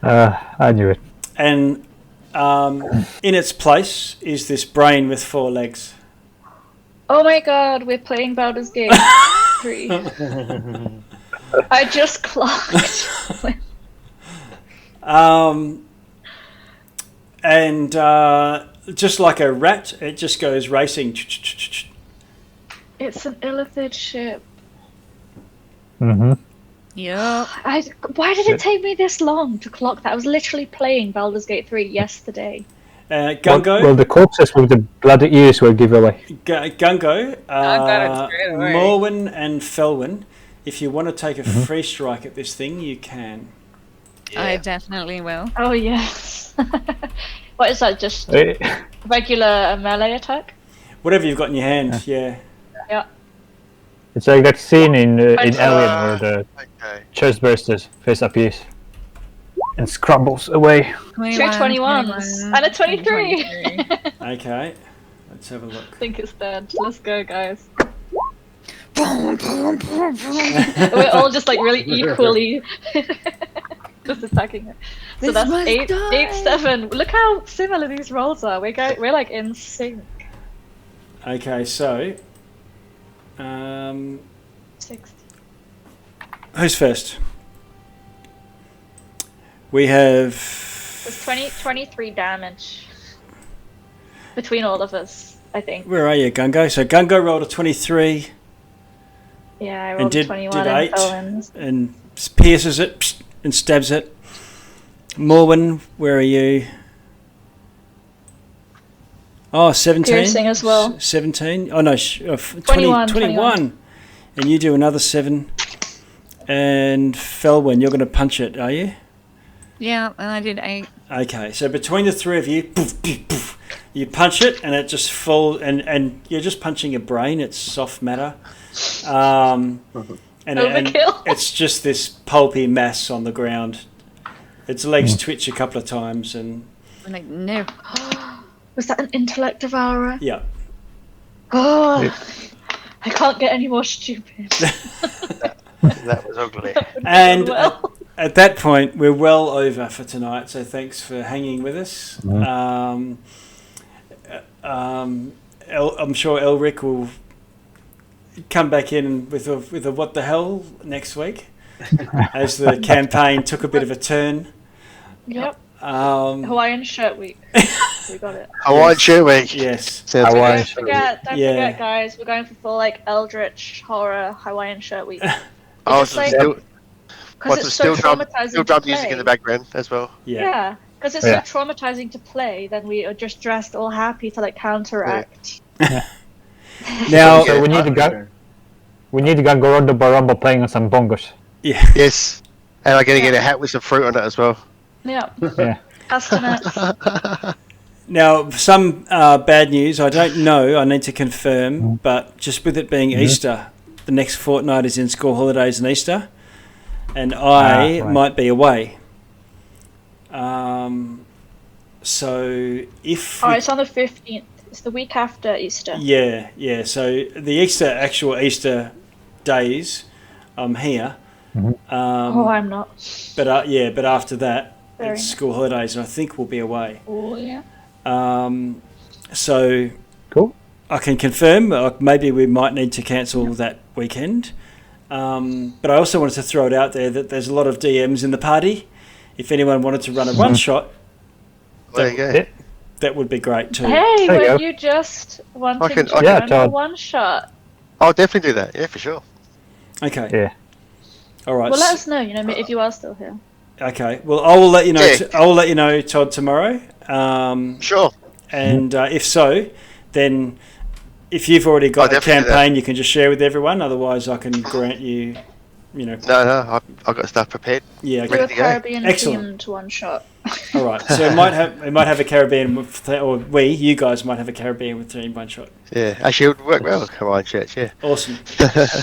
I knew it. And in its place is this brain with 4 legs. Oh my god, we're playing Baldur's Gate 3. I just clocked. And just like a rat, it just goes racing. It's an illithid ship. Mm-hmm. Yep. Why did it take me this long to clock that? I was literally playing Baldur's Gate 3 yesterday. Gungo. Well, the corpses with the bloody ears were giveaway. Gungo, I got it straight away. Morwen and Felwyn, if you want to take a free strike at this thing, you can. I definitely will. Oh yes. What is that? Just Eh, regular melee attack? Whatever you've got in your hand, yeah. Yeah. It's like that scene in Alien Uh, where the Okay. chest bursters face appears and scrambles away. 2 21s and a 23. Okay, let's have a look. I think it's dead. Let's go, guys. We're all just like really equally just attacking it. So This that's must 8, die. 8, 7. Look how similar these rolls are. We're like in sync. Okay, so 60. who's first? We have It's 23 damage between all of us, I think. Where are you, Gungo? So Gungo rolled a 23 Yeah, I and rolled did 21 8 and Owen's. and pierces it and stabs it. Morwen, where are you? Oh, 17. Piercing as well. 17. Oh no, 21. 21. And you do another 7. And Felwyn, you're going to punch it, are you? Yeah, and I did 8. Okay, so between the three of you, poof, poof, poof, you punch it and it just falls, and you're just punching a brain. It's soft matter, and Overkill. it's just this pulpy mass on the ground. Its legs twitch a couple of times, and I'm like, no. Was that an intellect devourer? yeah. Oh, I can't get any more stupid. That was ugly. And Well. at that point, we're well over for tonight. So thanks for hanging with us. I'm sure Elric will come back in with a what the hell next week, as the campaign took a bit of a turn. Yep. Um, Hawaiian shirt week. We got it. Hawaiian shirt week. yes. Sounds Hawaiian good. shirt Don't Yeah. forget, guys. We're going for full like eldritch horror Hawaiian shirt week. Oh, It's so like- still, Because what's it's the so still drum traumatizing to music play. in the background as well. Yeah. Yeah, because it's Yeah. so traumatizing to play. Then we are just dressed all happy to like counteract. Now, So we need a gun. We need Gangorondo Barumba playing on some bongos. Yeah. Yes. And I'm going to get a hat with some fruit on it as well. Yeah. Yeah. Castanets. Now, some bad news. I don't know. I need to confirm. But just with it being Easter, the next fortnight is in school holidays and Easter, and I right. might be away. So if Oh, it's on the 15th. It's the week after Easter. yeah. So the actual Easter days, I'm here. Oh, I'm not. But but after that, Very it's nice. school holidays, and I think we'll be away. Oh, yeah. So Cool. I can confirm. Maybe we might need to cancel that weekend. But I also wanted to throw it out there that there's a lot of DMs in the party. If anyone wanted to run a one shot, There you go. Yeah. that would be great too. Hey, There you were go. you just wanting to Yeah, run a Todd. one shot? I'll definitely do that. Yeah, for sure. Okay. Yeah. All right. Well, let us know. If you are still here. Okay. Well, I will let you know. Yeah. I will let you know, Todd, tomorrow. Sure. And if so, then if you've already got a definitely do that. campaign, you can just share with everyone. Otherwise, I can grant you. No, I've got stuff prepared. Yeah. Do Okay. a to go. Caribbean Excellent. themed one shot. All right. So we might have a Caribbean, or you guys might have a Caribbean with team one shot. Yeah, actually, it would work well with Hawaiian shirts, yeah. Awesome.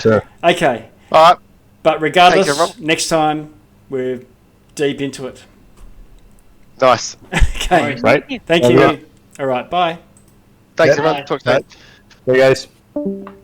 Sure. Okay. All right. But regardless, Thank you, Rob. next time we're deep into it. Nice. Okay. Right. Thank Yeah. you. All right. Bye. Thanks, Yeah. everyone. Talk to you later. Hey guys.